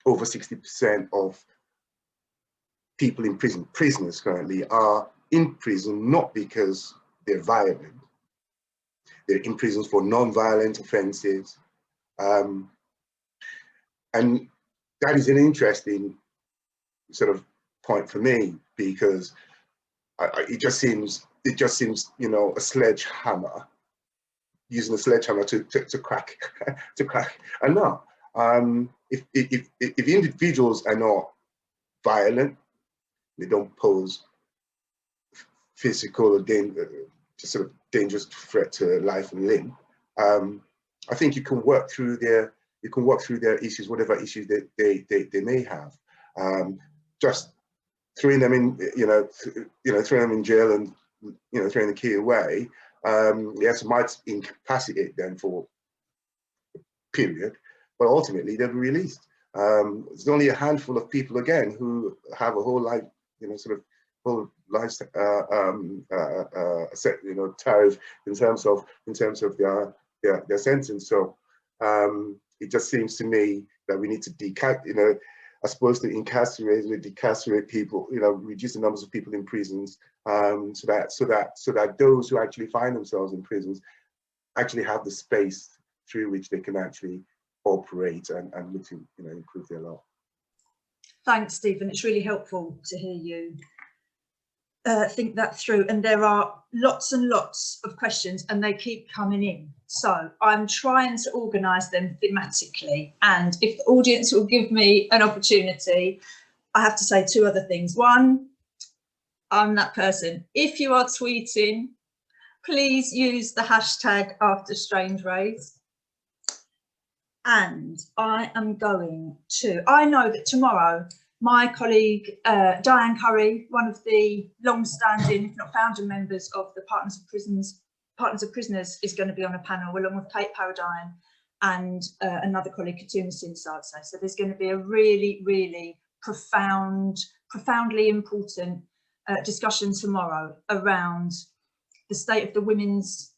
S4: over 60% of people in prison, prisoners currently, are in prison not because they're violent, they're in prisons for non-violent offences. And that is an interesting sort of point for me, because it just seems, you know, a sledgehammer, using a sledgehammer to crack to crack a nut. If individuals are not violent, they don't pose physical or sort of dangerous threat to life and limb, I think you can work through their issues, whatever issues they may have. Just throwing them in, throwing them in jail and throwing the key away, yes, might incapacitate them for a period, but ultimately they'll be released. There's only a handful of people again who have a whole life, whole life tariff in terms of their sentence. So it just seems to me that we need to as opposed to incarcerate, we decarcerate people, reduce the numbers of people in prisons, so that those who actually find themselves in prisons actually have the space through which they can actually operate and look to improve their life.
S1: Thanks, Stephen. It's really helpful to hear you think that through. And there are lots and lots of questions and they keep coming in. So I'm trying to organise them thematically. And if the audience will give me an opportunity, I have to say two other things. One, I'm that person. If you are tweeting, please use the hashtag #AfterStrangeways. And I am going to, I know that tomorrow, my colleague, Diane Curry, one of the long-standing, if not founder members of the Partners of Prisoners, is going to be on a panel along with Kate Paradine and another colleague, Katuma Sinsad. So there's going to be a really, really profoundly important discussion tomorrow around the state of the women's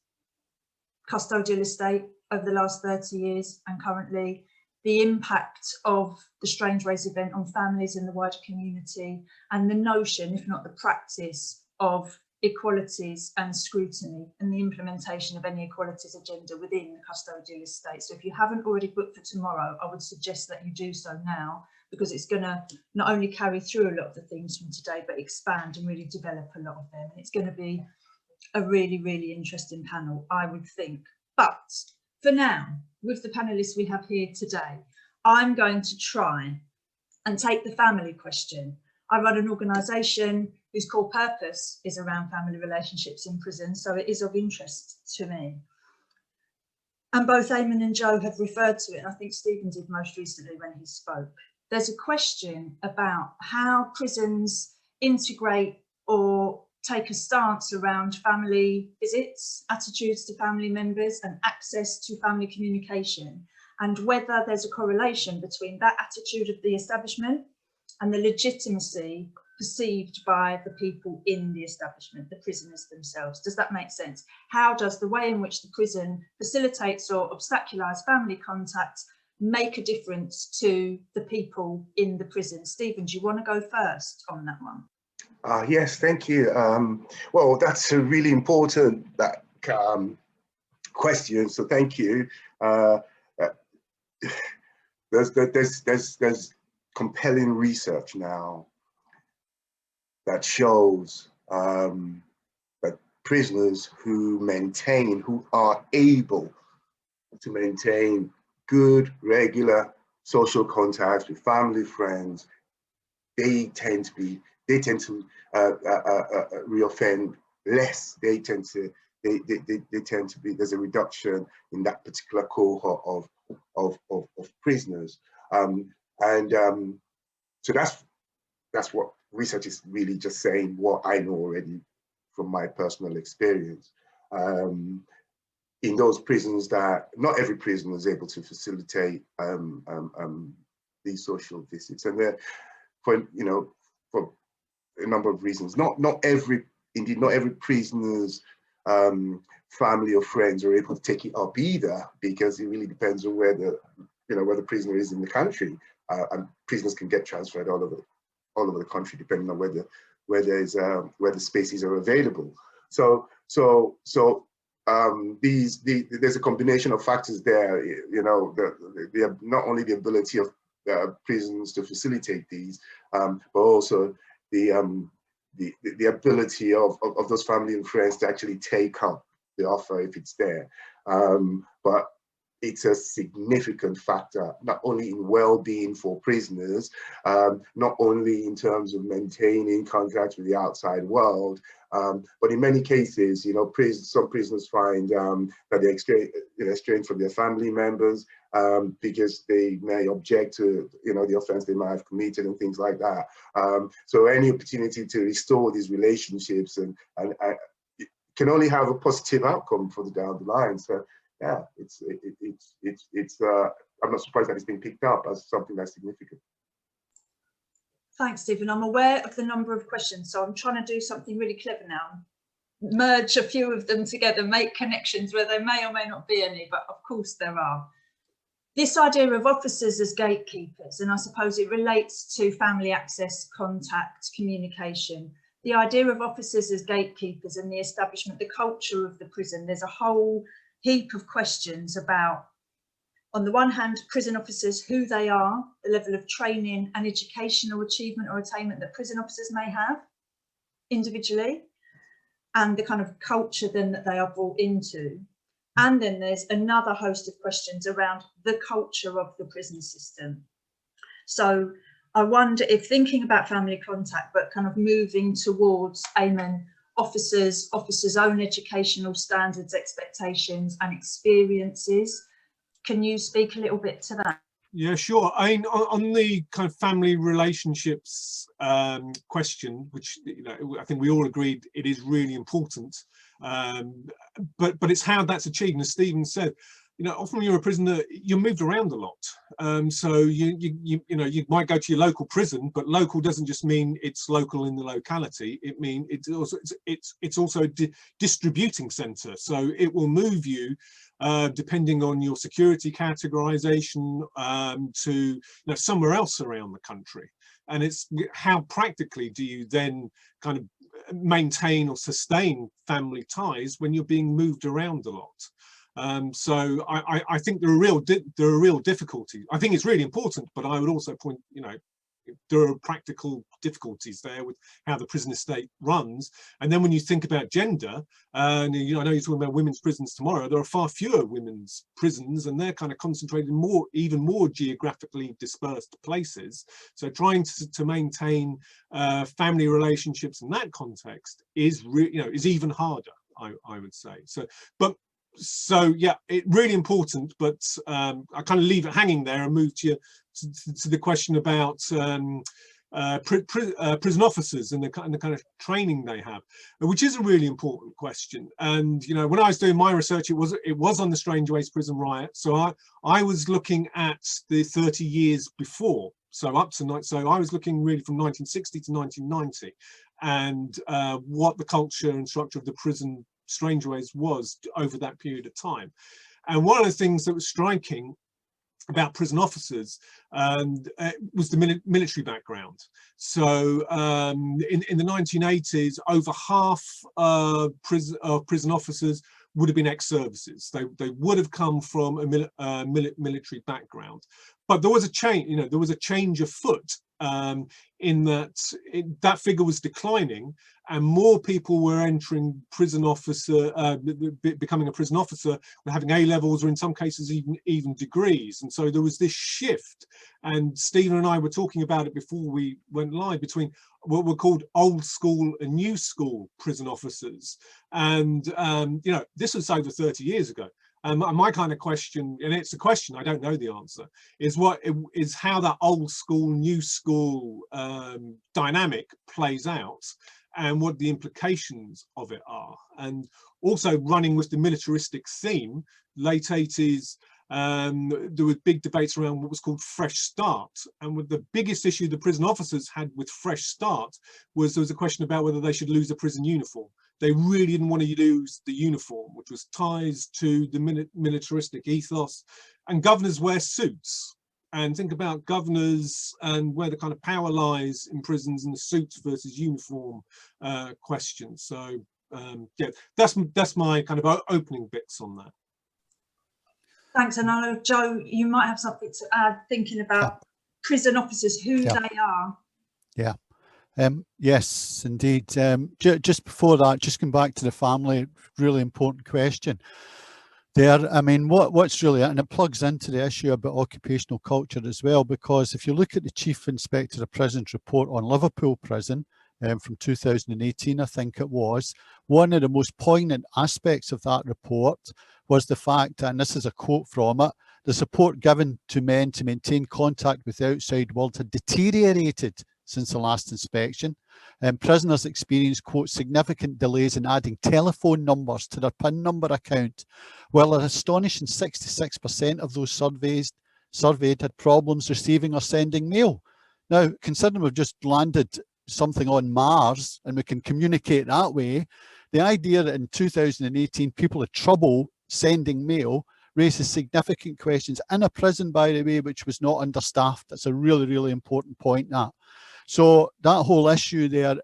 S1: custodial estate over the last 30 years and currently, the impact of the Strangeways event on families in the wider community, and the notion, if not the practice, of equalities and scrutiny and the implementation of any equalities agenda within the custodial estate. So if you haven't already booked for tomorrow, I would suggest that you do so now, because it's going to not only carry through a lot of the themes from today, but expand and really develop a lot of them. And it's going to be a really, really interesting panel, I would think. But for now, with the panelists we have here today, I'm going to try and take the family question. I run an organisation whose core purpose is around family relationships in prison, so it is of interest to me. And both Eamon and Joe have referred to it, and I think Stephen did most recently when he spoke. There's a question about how prisons integrate or take a stance around family visits, attitudes to family members and access to family communication, and whether there's a correlation between that attitude of the establishment and the legitimacy perceived by the people in the establishment, the prisoners themselves. Does that make sense? How does the way in which the prison facilitates or obstaculises family contact make a difference to the people in the prison? Stephen, do you want to go first on that one?
S4: Yes, thank you. Well, that's a really important question, so thank you. There's compelling research now that shows that prisoners who are able to maintain good, regular social contacts with family, friends, they tend to reoffend less. They tend to be, there's a reduction in that particular cohort of prisoners. So that's what research is really just saying, what I know already from my personal experience. In those prisons that, not every prisoner is able to facilitate these social visits, and they're, for a number of reasons. Not every prisoner's family or friends are able to take it up either, because it really depends on where the prisoner is in the country. And prisoners can get transferred all over the country, depending on where the spaces are available. So there's a combination of factors there. Not only the ability of prisons to facilitate these, but also the ability of those family and friends to actually take up the offer if it's there. But it's a significant factor, not only in well-being for prisoners, not only in terms of maintaining contact with the outside world, but in many cases, some prisoners find that they're estranged from their family members because they may object to, the offense they might have committed and things like that. So any opportunity to restore these relationships and can only have a positive outcome for the down the line. So yeah, I'm not surprised that it's been picked up as something that's significant.
S1: Thanks, Stephen. I'm aware of the number of questions, so I'm trying to do something really clever now. Merge a few of them together, make connections where there may or may not be any, but of course there are. This idea of officers as gatekeepers, and I suppose it relates to family access, contact, communication. The idea of officers as gatekeepers and the establishment, the culture of the prison, there's a whole heap of questions about, on the one hand, prison officers, who they are, the level of training and educational achievement or attainment that prison officers may have individually, and the kind of culture then that they are brought into. And then there's another host of questions around the culture of the prison system. So I wonder if, thinking about family contact, but kind of moving towards, Eamon, officers' own educational standards, expectations and experiences. Can you speak a little bit to that?
S3: Yeah, sure. I mean, on the kind of family relationships question, which I think we all agreed it is really important, but it's how that's achieved. And as Stephen said, often when you're a prisoner, you're moved around a lot. So you might go to your local prison, but local doesn't just mean it's local in the locality. It means it's also a distributing centre. So it will move you depending on your security categorization to somewhere else around the country. And it's how practically do you then kind of maintain or sustain family ties when you're being moved around a lot. So I think there are real difficulties. I think it's really important, but I would also point, there are practical difficulties there with how the prison estate runs. And then when you think about gender, and I know you're talking about women's prisons tomorrow, there are far fewer women's prisons, and they're kind of concentrated in even more geographically dispersed places. So trying to maintain family relationships in that context is even harder, I would say. So yeah, it's really important, but I kind of leave it hanging there and move to the question about prison officers and the kind of training they have, which is a really important question. And you know, when I was doing my research, it was on the Strangeways prison riot. So I was looking at the 30 years before, so up to so I was looking really from 1960 to 1990, and what the culture and structure of the prison Strangeways was over that period of time. And one of the things that was striking about prison officers was the military background. So in the 1980s, over half of prison officers would have been ex-services. They would have come from a military background. But there was a change, you know, there was a change afoot in that that figure was declining, and more people were entering prison officer, becoming a prison officer, were having A levels, or in some cases even degrees. And so there was this shift. And Stephen and I were talking about it before we went live, between what were called old school and new school prison officers. And you know, this was over 30 years ago. My kind of question, and it's a question I don't know the answer, is how that old school, new school dynamic plays out, and what the implications of it are. And also, running with the militaristic theme, late 80s, there were big debates around what was called Fresh Start. And with the biggest issue the prison officers had with Fresh Start was there was a question about whether they should lose a prison uniform. They really didn't want to lose the uniform, which was ties to the militaristic ethos. And governors wear suits. And think about governors and where the kind of power lies in prisons, and the suits versus uniform question. So yeah, that's my kind of opening bits on that.
S1: Thanks. And I know, Joe, you might have something to add, thinking about prison officers, who they are. Yeah.
S2: Yes, indeed. Just before that, just going back to the family, really important question there. I mean, what's really, and it plugs into the issue about occupational culture as well, because if you look at the Chief Inspector of Prisons report on Liverpool Prison from 2018, I think it was, one of the most poignant aspects of that report was the fact, and this is a quote from it, the support given to men to maintain contact with the outside world had deteriorated since the last inspection. Prisoners experienced, quote, significant delays in adding telephone numbers to their PIN number account, while an astonishing 66% of those surveyed had problems receiving or sending mail. Now, considering we've just landed something on Mars and we can communicate that way, the idea that in 2018 people had trouble sending mail raises significant questions in a prison, by the way, which was not understaffed. That's a really, really important point, that. So that whole issue there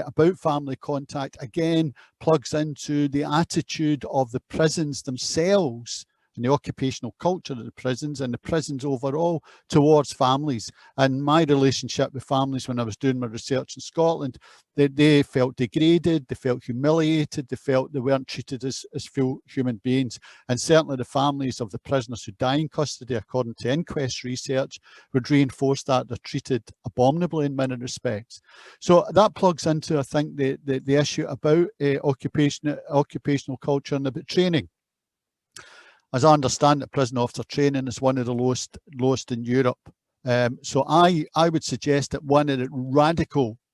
S2: about family contact, again, plugs into the attitude of the prisons themselves and the occupational culture of the prisons and the prisons overall towards families. And my relationship with families when I was doing my research in Scotland, they felt degraded, they felt humiliated, they felt they weren't treated as full human beings. And certainly the families of the prisoners who die in custody, according to inquest research, would reinforce that they're treated abominably in many respects. So that plugs into, I think, the issue about occupational culture and about training. As I understand it, prison officer training is one of the lowest in Europe. So I would suggest that one of the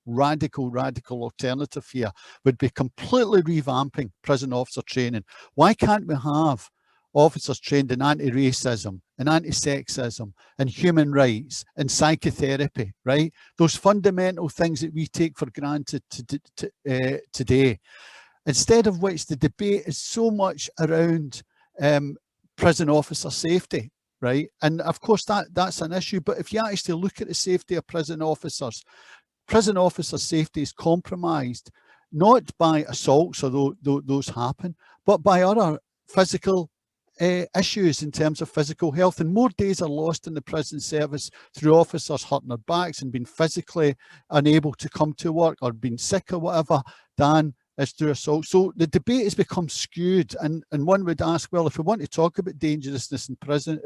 S2: radical alternative here would be completely revamping prison officer training. Why can't we have officers trained in anti-racism and anti-sexism and human rights and psychotherapy, right? Those fundamental things that we take for granted today. Instead of which the debate is so much around prison officer safety, right? And of course that's an issue, but if you actually look at the safety of prison officer safety is compromised, not by assaults, although those happen, but by other physical issues in terms of physical health. And more days are lost in the prison service through officers hurting their backs and being physically unable to come to work or being sick or whatever than is through assault. So the debate has become skewed, and one would ask, well, if we want to talk about dangerousness in prison,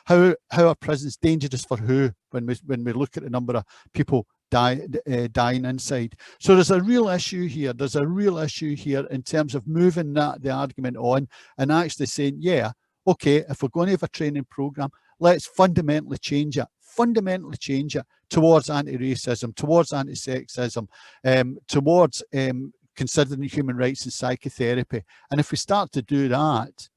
S2: how are prisons dangerous for who when we look at the number of people dying inside? So there's a real issue here. There's a real issue here in terms of moving the argument on and actually saying, yeah, okay, if we're going to have a training program, let's fundamentally change it. fundamentally change it towards anti-racism, towards anti-sexism, towards considering human rights and psychotherapy. And if we start to do that,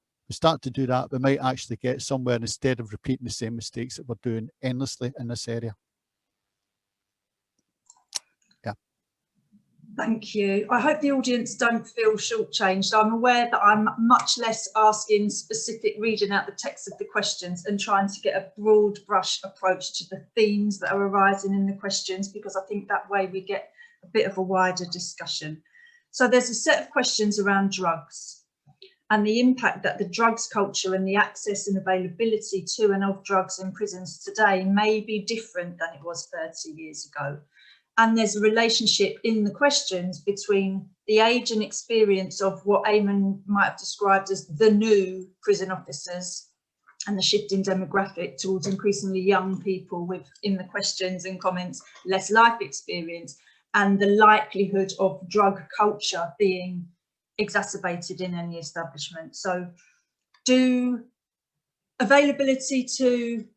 S2: we might actually get somewhere instead of repeating the same mistakes that we're doing endlessly in this area. Yeah.
S1: Thank you. I hope the audience don't feel shortchanged. I'm aware that I'm much less asking specific, reading out the text of the questions and trying to get a broad brush approach to the themes that are arising in the questions, because I think that way we get a bit of a wider discussion. So there's a set of questions around drugs and the impact that the drugs culture and the access and availability to and of drugs in prisons today may be different than it was 30 years ago. And there's a relationship in the questions between the age and experience of what Eamon might have described as the new prison officers and the shifting demographic towards increasingly young people with, in the questions and comments, less life experience, and the likelihood of drug culture being exacerbated in any establishment. So do availability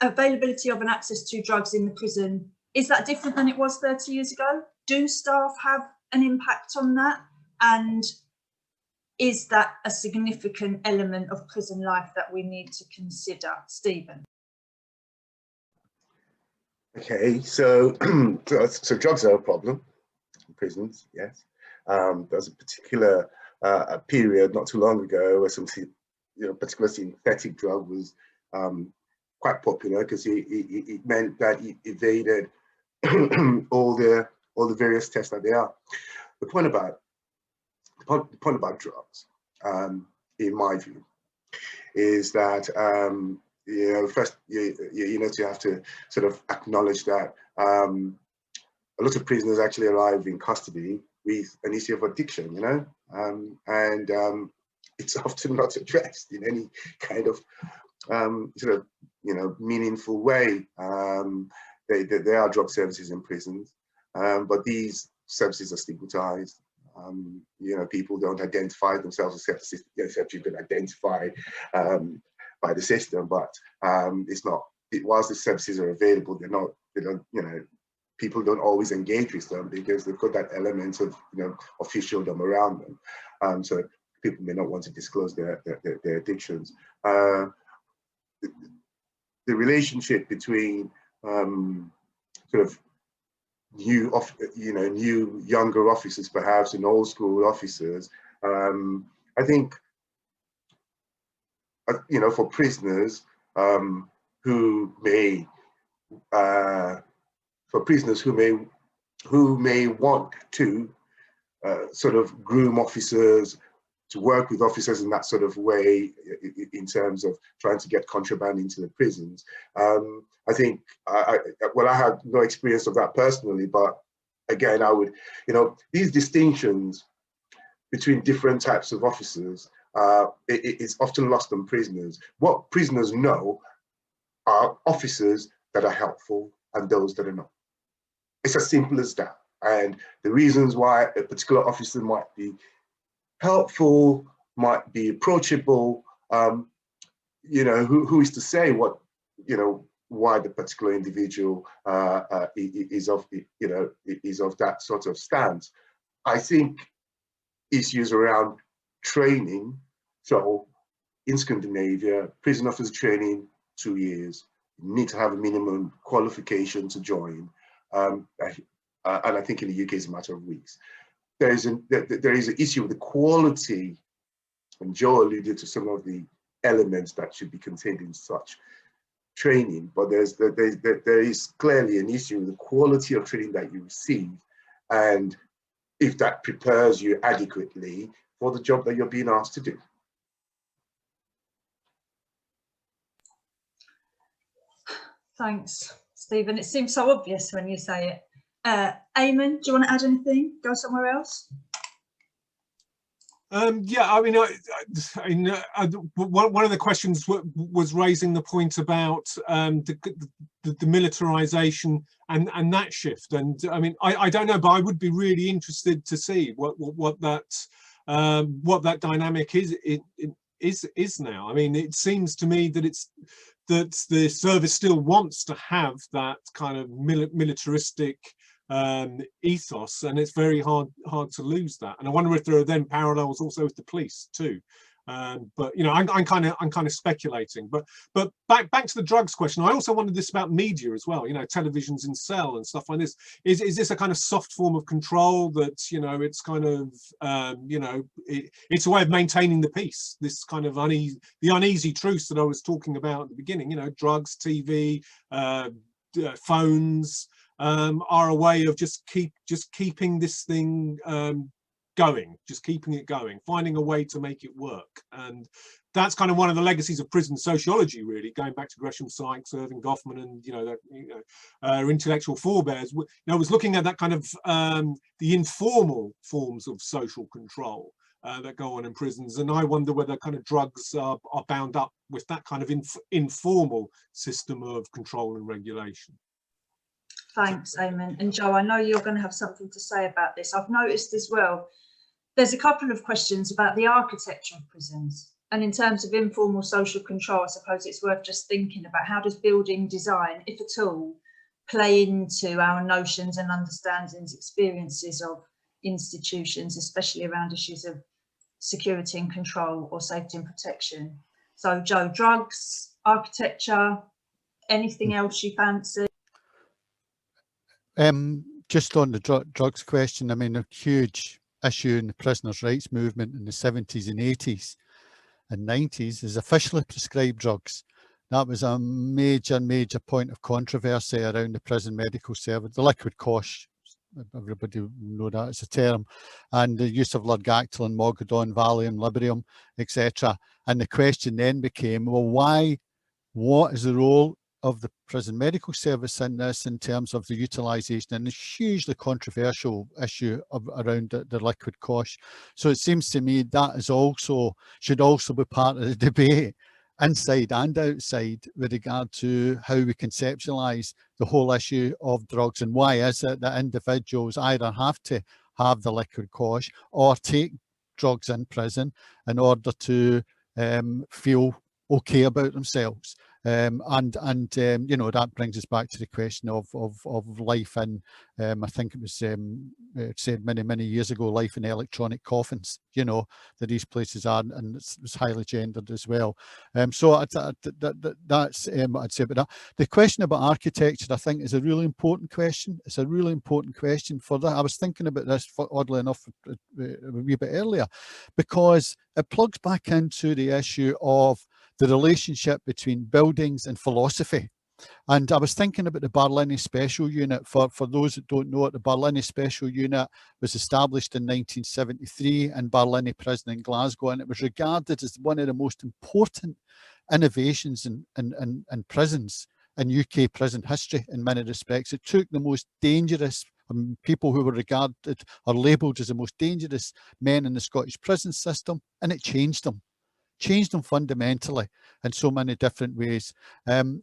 S1: of an access to drugs in the prison, is that different than it was 30 years ago? Do staff have an impact on that? And is that a significant element of prison life that we need to consider? Stephen.
S4: Okay, so so drugs are a problem in prisons, yes. There's a particular period not too long ago where some, particular synthetic drug was quite popular because it meant that it evaded all the various tests that they are. The point about drugs, in my view, is that first you have to sort of acknowledge that a lot of prisoners actually arrive in custody with an issue of addiction, and it's often not addressed in any kind of meaningful way. There are drug services in prisons, but these services are stigmatized. People don't identify themselves except you've been identified by the system, but it's not. Whilst the services are available, people don't always engage with them because they've got that element of officialdom around them. So people may not want to disclose their addictions. The relationship between sort of new younger officers perhaps and old school officers, I think for prisoners who may want to sort of groom officers, to work with officers in that sort of way in terms of trying to get contraband into the prisons. I think, I had no experience of that personally, but again, I would, these distinctions between different types of officers, it's often lost on prisoners. What prisoners know are officers that are helpful and those that are not. It's as simple as that. And the reasons why a particular officer might be helpful, might be approachable, who is to say what, why the particular individual is of that sort of stance. I think issues around training. So in Scandinavia, prison officer training, 2 years. You need to have a minimum qualification to join. And I think in the UK it's a matter of weeks. There is an issue with the quality, and Joe alluded to some of the elements that should be contained in such training, but there is clearly an issue with the quality of training that you receive, and if that prepares you adequately for the job that you're being asked to do.
S1: Thanks, Stephen. It seems so obvious when you say it. Eamon, do you want to add anything? Go somewhere else?
S3: Yeah, I mean, one of the questions was raising the point about the militarization and that shift. And I mean, I don't know, but I would be really interested to see what that dynamic is now. I mean, it seems to me that that the service still wants to have that kind of militaristic ethos, and it's very hard to lose that. And I wonder if there are then parallels also with the police too. But you know, I'm kind of speculating. But back to the drugs question. I also wondered this about media as well. You know, televisions in cell and stuff like this. Is this a kind of soft form of control that, you know, it's kind of you know, it's a way of maintaining the peace. This kind of the uneasy truce that I was talking about at the beginning. You know, drugs, TV, phones are a way of just keeping this thing going, just keeping it going, finding a way to make it work. And that's kind of one of the legacies of prison sociology, really, going back to Gresham Sykes, Irving Goffman, and you know, intellectual forebears. You know, was looking at that kind of the informal forms of social control that go on in prisons, and I wonder whether kind of drugs are bound up with that kind of informal system of control and regulation.
S1: Thanks, Eamon. And Joe, I know you're going to have something to say about this. I've noticed as well, there's a couple of questions about the architecture of prisons. And in terms of informal social control, I suppose it's worth just thinking about how does building design, if at all, play into our notions and understandings, experiences of institutions, especially around issues of security and control or safety and protection. So Joe, drugs, architecture, anything else you fancy?
S2: Just on the drugs question, I mean, a huge issue in the prisoners' rights movement in the 70s and 80s and 90s is officially prescribed drugs. That was a major point of controversy around the prison medical service. The liquid cosh, everybody will know that as a term, and the use of Largactilin, Mogadon, Valium, Librium, etc. And the question then became, well, what is the role of the prison medical service in this in terms of the utilisation, and the hugely controversial issue around the liquid cosh. So it seems to me that is should also be part of the debate inside and outside with regard to how we conceptualise the whole issue of drugs, and why is it that individuals either have to have the liquid cosh or take drugs in prison in order to feel okay about themselves. You know, that brings us back to the question of life in, I think it was said many years ago, life in electronic coffins, you know, that these places are, and it's highly gendered as well. So that's what I'd say about that. The question about architecture, I think, is a really important question. It's a really important question for that. I was thinking about this, oddly enough, a wee bit earlier, because it plugs back into the issue of the relationship between buildings and philosophy. And I was thinking about the Barlinnie Special Unit. For those that don't know it, the Barlinnie Special Unit was established in 1973 in Barlinnie Prison in Glasgow, and it was regarded as one of the most important innovations in prisons, in UK prison history in many respects. It took the most dangerous people who were regarded or labelled as the most dangerous men in the Scottish prison system, and it changed them fundamentally in so many different ways. And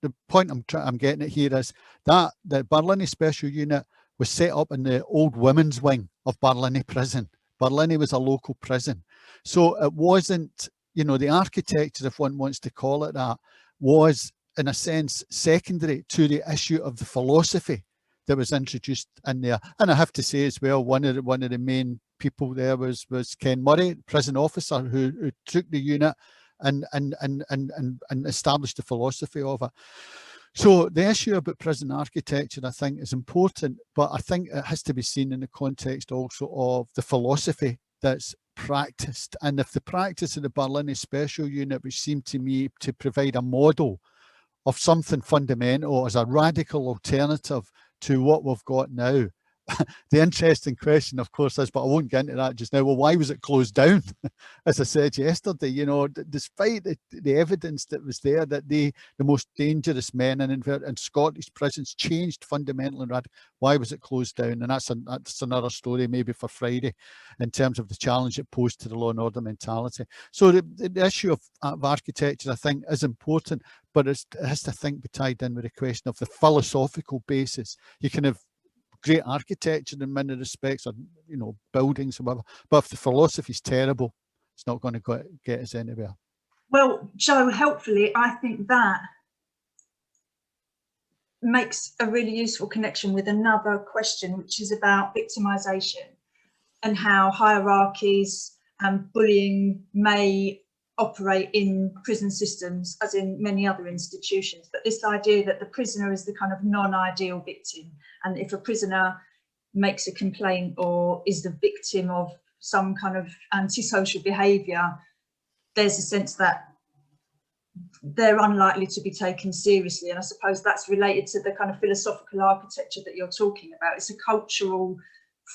S2: the point I'm getting at here is that the Barlinnie Special Unit was set up in the old women's wing of Barlinnie Prison. Barlinnie was a local prison. So it wasn't, you know, the architecture, if one wants to call it that, was in a sense secondary to the issue of the philosophy that was introduced in there. And I have to say as well, one of the main people there was Ken Murray, prison officer, who took the unit and established the philosophy of it. So the issue about prison architecture, I think, is important, but I think it has to be seen in the context also of the philosophy that's practiced. And if the practice of the Barlinnie Special Unit, which seemed to me to provide a model of something fundamental as a radical alternative to what we've got now. The interesting question, of course, is, but I won't get into that just now, well, why was it closed down? As I said yesterday, you know, despite the evidence that was there that the most dangerous men in Scottish prisons changed fundamentally, why was it closed down? And that's another story maybe for Friday in terms of the challenge it posed to the law and order mentality. So the issue of architecture, I think, is important, but it has to be tied in with the question of the philosophical basis. You can have great architecture in many respects, or, you know, buildings or whatever, but if the philosophy is terrible, it's not going to get us anywhere.
S1: Well, Joe, helpfully, I think that makes a really useful connection with another question, which is about victimization and how hierarchies and bullying may operate in prison systems, as in many other institutions. But this idea that the prisoner is the kind of non-ideal victim, and if a prisoner makes a complaint or is the victim of some kind of antisocial behaviour, there's a sense that they're unlikely to be taken seriously. And I suppose that's related to the kind of philosophical architecture that you're talking about. It's a cultural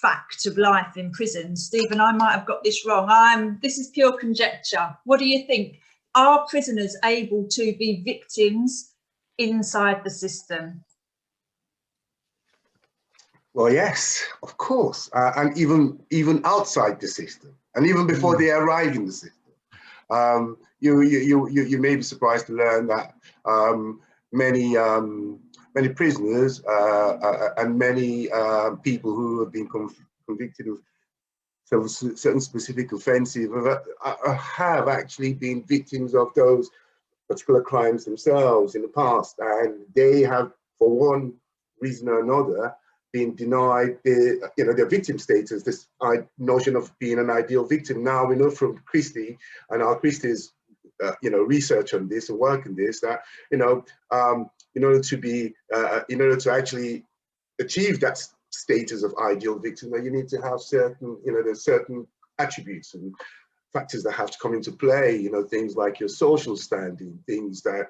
S1: fact of life in prison. Stephen, I might have got this wrong. This is pure conjecture. What do you think? Are prisoners able to be victims inside the system?
S4: Well, yes, of course, and even outside the system, and even before they arrive in the system. You may be surprised to learn that many prisoners and many people who have been convicted of certain specific offences have actually been victims of those particular crimes themselves in the past, and they have, for one reason or another, been denied their victim status, this notion of being an ideal victim. Now we know from Christie and our Christie's research on this and work on this that in order to actually achieve that status of ideal victim, that you need to have certain there's certain attributes and factors that have to come into play, things like your social standing, things that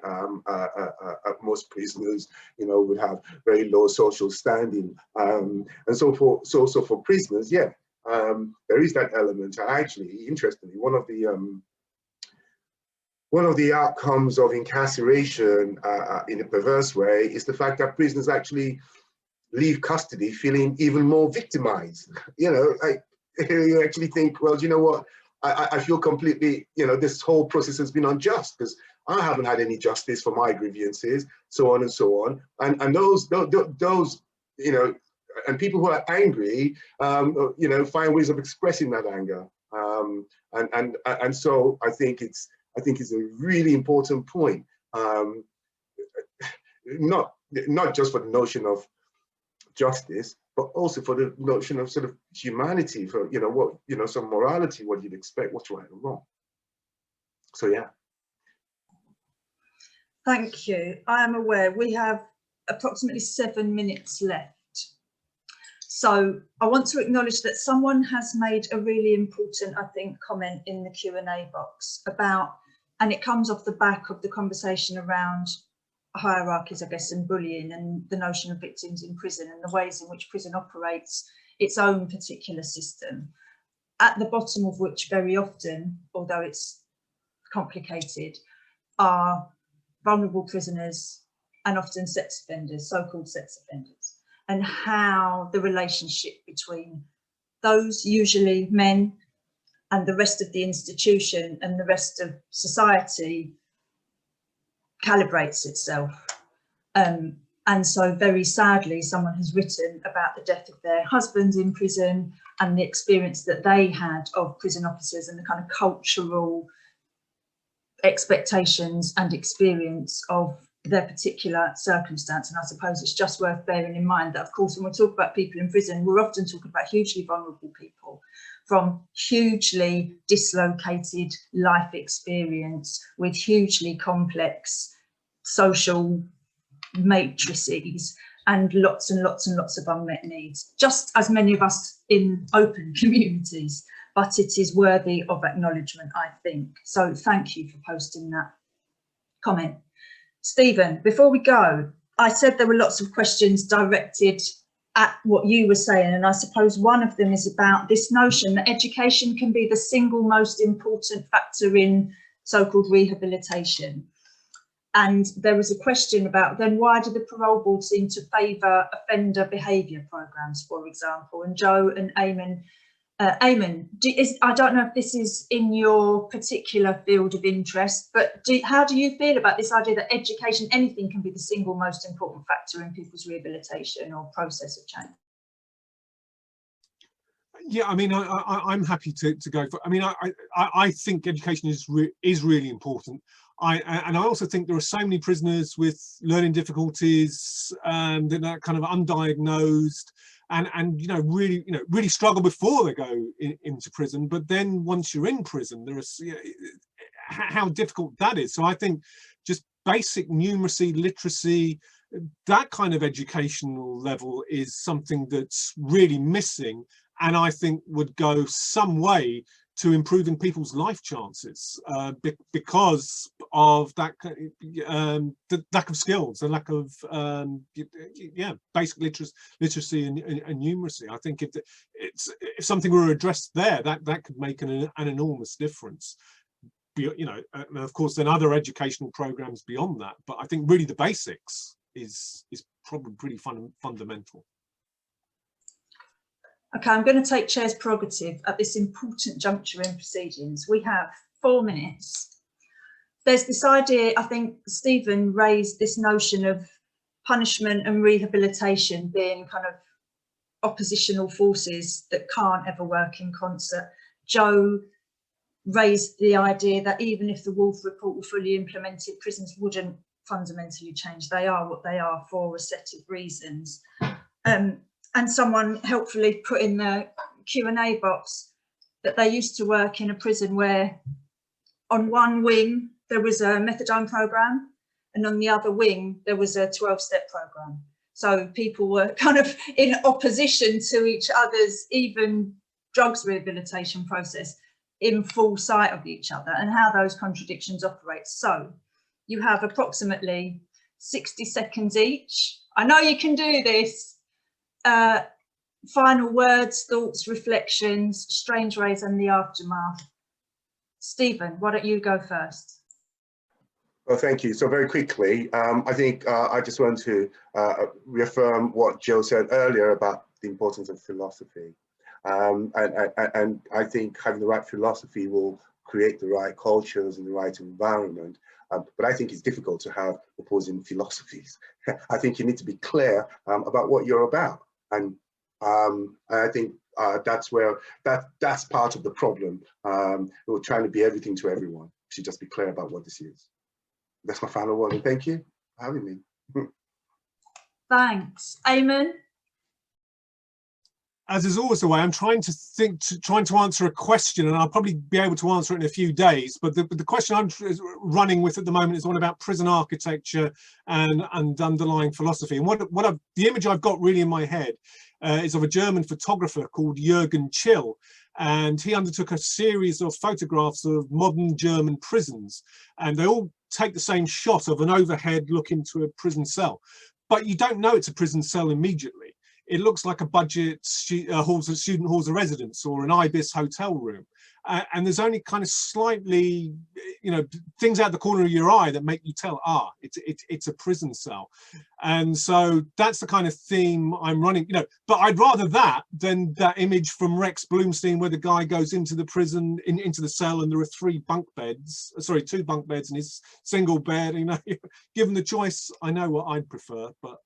S4: most prisoners, would have very low social standing, and so forth. So for prisoners, yeah, there is that element. Actually, interestingly, one of the outcomes of incarceration in a perverse way is the fact that prisoners actually leave custody feeling even more victimized. You actually think, well, you know what? I feel completely, this whole process has been unjust because I haven't had any justice for my grievances, so on and so on. And those, and people who are angry, find ways of expressing that anger. And so I think it's a really important point. Not just for the notion of justice, but also for the notion of sort of humanity, for some morality, what you'd expect, what's right and wrong. So yeah.
S1: Thank you. I am aware we have approximately 7 minutes left. So I want to acknowledge that someone has made a really important, I think, comment in the Q&A box about, and it comes off the back of the conversation around hierarchies, I guess, and bullying and the notion of victims in prison and the ways in which prison operates its own particular system, at the bottom of which very often, although it's complicated, are vulnerable prisoners and often sex offenders, so-called sex offenders, and how the relationship between those, usually men, and the rest of the institution and the rest of society calibrates itself. And so very sadly, someone has written about the death of their husband in prison and the experience that they had of prison officers and the kind of cultural expectations and experience of their particular circumstance. And I suppose it's just worth bearing in mind that, of course, when we talk about people in prison, we're often talking about hugely vulnerable people from hugely dislocated life experience with hugely complex social matrices and lots and lots and lots of unmet needs, just as many of us in open communities. But it is worthy of acknowledgement, I think. So thank you for posting that comment. Stephen, before we go, I said there were lots of questions directed at what you were saying, and I suppose one of them is about this notion that education can be the single most important factor in so-called rehabilitation. And there was a question about, then why do the parole board seem to favour offender behaviour programmes, for example? And Joe and Eamon, I don't know if this is in your particular field of interest, but how do you feel about this idea that education, anything can be the single most important factor in people's rehabilitation or process of change?
S3: Yeah, I mean, I'm happy to go for. I mean, I think education is really important. And I also think there are so many prisoners with learning difficulties that are kind of undiagnosed, and really struggle before they go into prison. But then once you're in prison, there is how difficult that is. So I think just basic numeracy, literacy, that kind of educational level is something that's really missing, and I think would go some way to improving people's life chances because of that the lack of skills, the lack of basic literacy and numeracy. I think if something were addressed there, that could make an enormous difference. And of course then other educational programs beyond that, but I think really the basics is probably pretty fundamental.
S1: Okay, I'm going to take Chair's prerogative at this important juncture in proceedings. We have 4 minutes. There's this idea, I think Stephen raised this notion of punishment and rehabilitation being kind of oppositional forces that can't ever work in concert. Joe raised the idea that even if the Wolf Report were fully implemented, prisons wouldn't fundamentally change. They are what they are for a set of reasons. And someone helpfully put in the Q&A box that they used to work in a prison where on one wing there was a methadone program, and on the other wing there was a 12-step program. So people were kind of in opposition to each other's even drugs rehabilitation process, in full sight of each other, and how those contradictions operate. So you have approximately 60 seconds each. I know you can do this. Final words, thoughts, reflections, Strangeways and the aftermath. Stephen, why don't you go first?
S4: Well, thank you. So very quickly, I think I just want to reaffirm what Joe said earlier about the importance of philosophy. And I think having the right philosophy will create the right cultures and the right environment. But I think it's difficult to have opposing philosophies. I think you need to be clear about what you're about. And I think that's where that's part of the problem. We're trying to be everything to everyone. We should just be clear about what this is. That's my final word, and thank you for having me.
S1: Thanks. Eamon?
S3: As is always the way, I'm trying to answer a question, and I'll probably be able to answer it in a few days. But the question I'm running with at the moment is one about prison architecture and underlying philosophy. And the image I've got really in my head is of a German photographer called Jürgen Chill, and he undertook a series of photographs of modern German prisons, and they all take the same shot of an overhead look into a prison cell, but you don't know it's a prison cell immediately. It looks like a budget student halls of residence or an IBIS hotel room. And there's only kind of slightly, things out the corner of your eye that make you tell, it's a prison cell. And so that's the kind of theme I'm running, but I'd rather that than that image from Rex Bloomstein where the guy goes into the prison, into the cell, and there are 2 bunk beds and his single bed, given the choice, I know what I'd prefer, but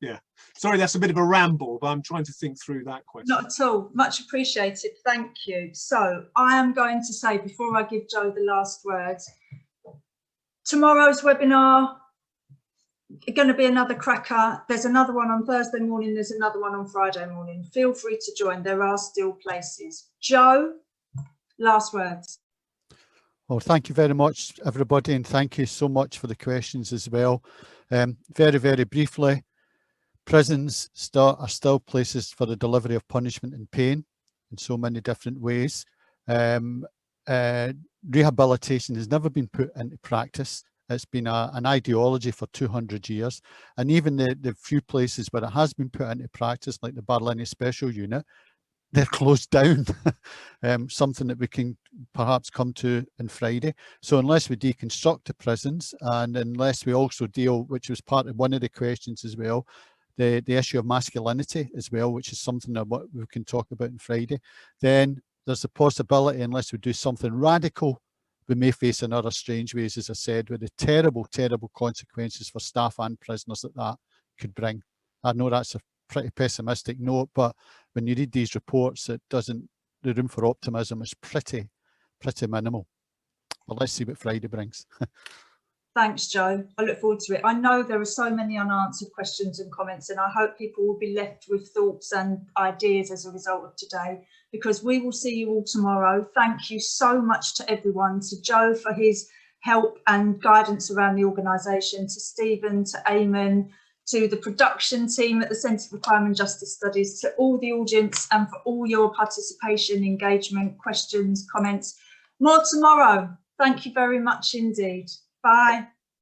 S3: yeah, sorry, that's a bit of a ramble, but I'm trying to think through that question.
S1: Not at all, much appreciated, thank you. So I am going to say, before I give Joe the last words, tomorrow's webinar going to be another cracker. There's another one on Thursday morning, there's another one on Friday morning. Feel free to join, there are still places. Joe, last words.
S2: Well, thank you very much, everybody, and thank you so much for the questions as well. Very, very briefly, prisons are still places for the delivery of punishment and pain in so many different ways. Rehabilitation has never been put into practice. It's been an ideology for 200 years. And even the few places where it has been put into practice, like the Barlini Special Unit, they're closed down. Something that we can perhaps come to on Friday. So unless we deconstruct the prisons, and unless we also deal, which was part of one of the questions as well, the issue of masculinity as well, which is something that we can talk about on Friday, then there's a possibility, unless we do something radical, we may face another Strangeways, as I said, with the terrible, terrible consequences for staff and prisoners that could bring. I know that's a pretty pessimistic note, but when you read these reports, the room for optimism is pretty minimal. But let's see what Friday brings.
S1: Thanks, Joe. I look forward to it. I know there are so many unanswered questions and comments, and I hope people will be left with thoughts and ideas as a result of today, because we will see you all tomorrow. Thank you so much to everyone, to Joe for his help and guidance around the organisation, to Stephen, to Eamon, to the production team at the Centre for Crime and Justice Studies, to all the audience, and for all your participation, engagement, questions, comments. More tomorrow. Thank you very much indeed. Bye.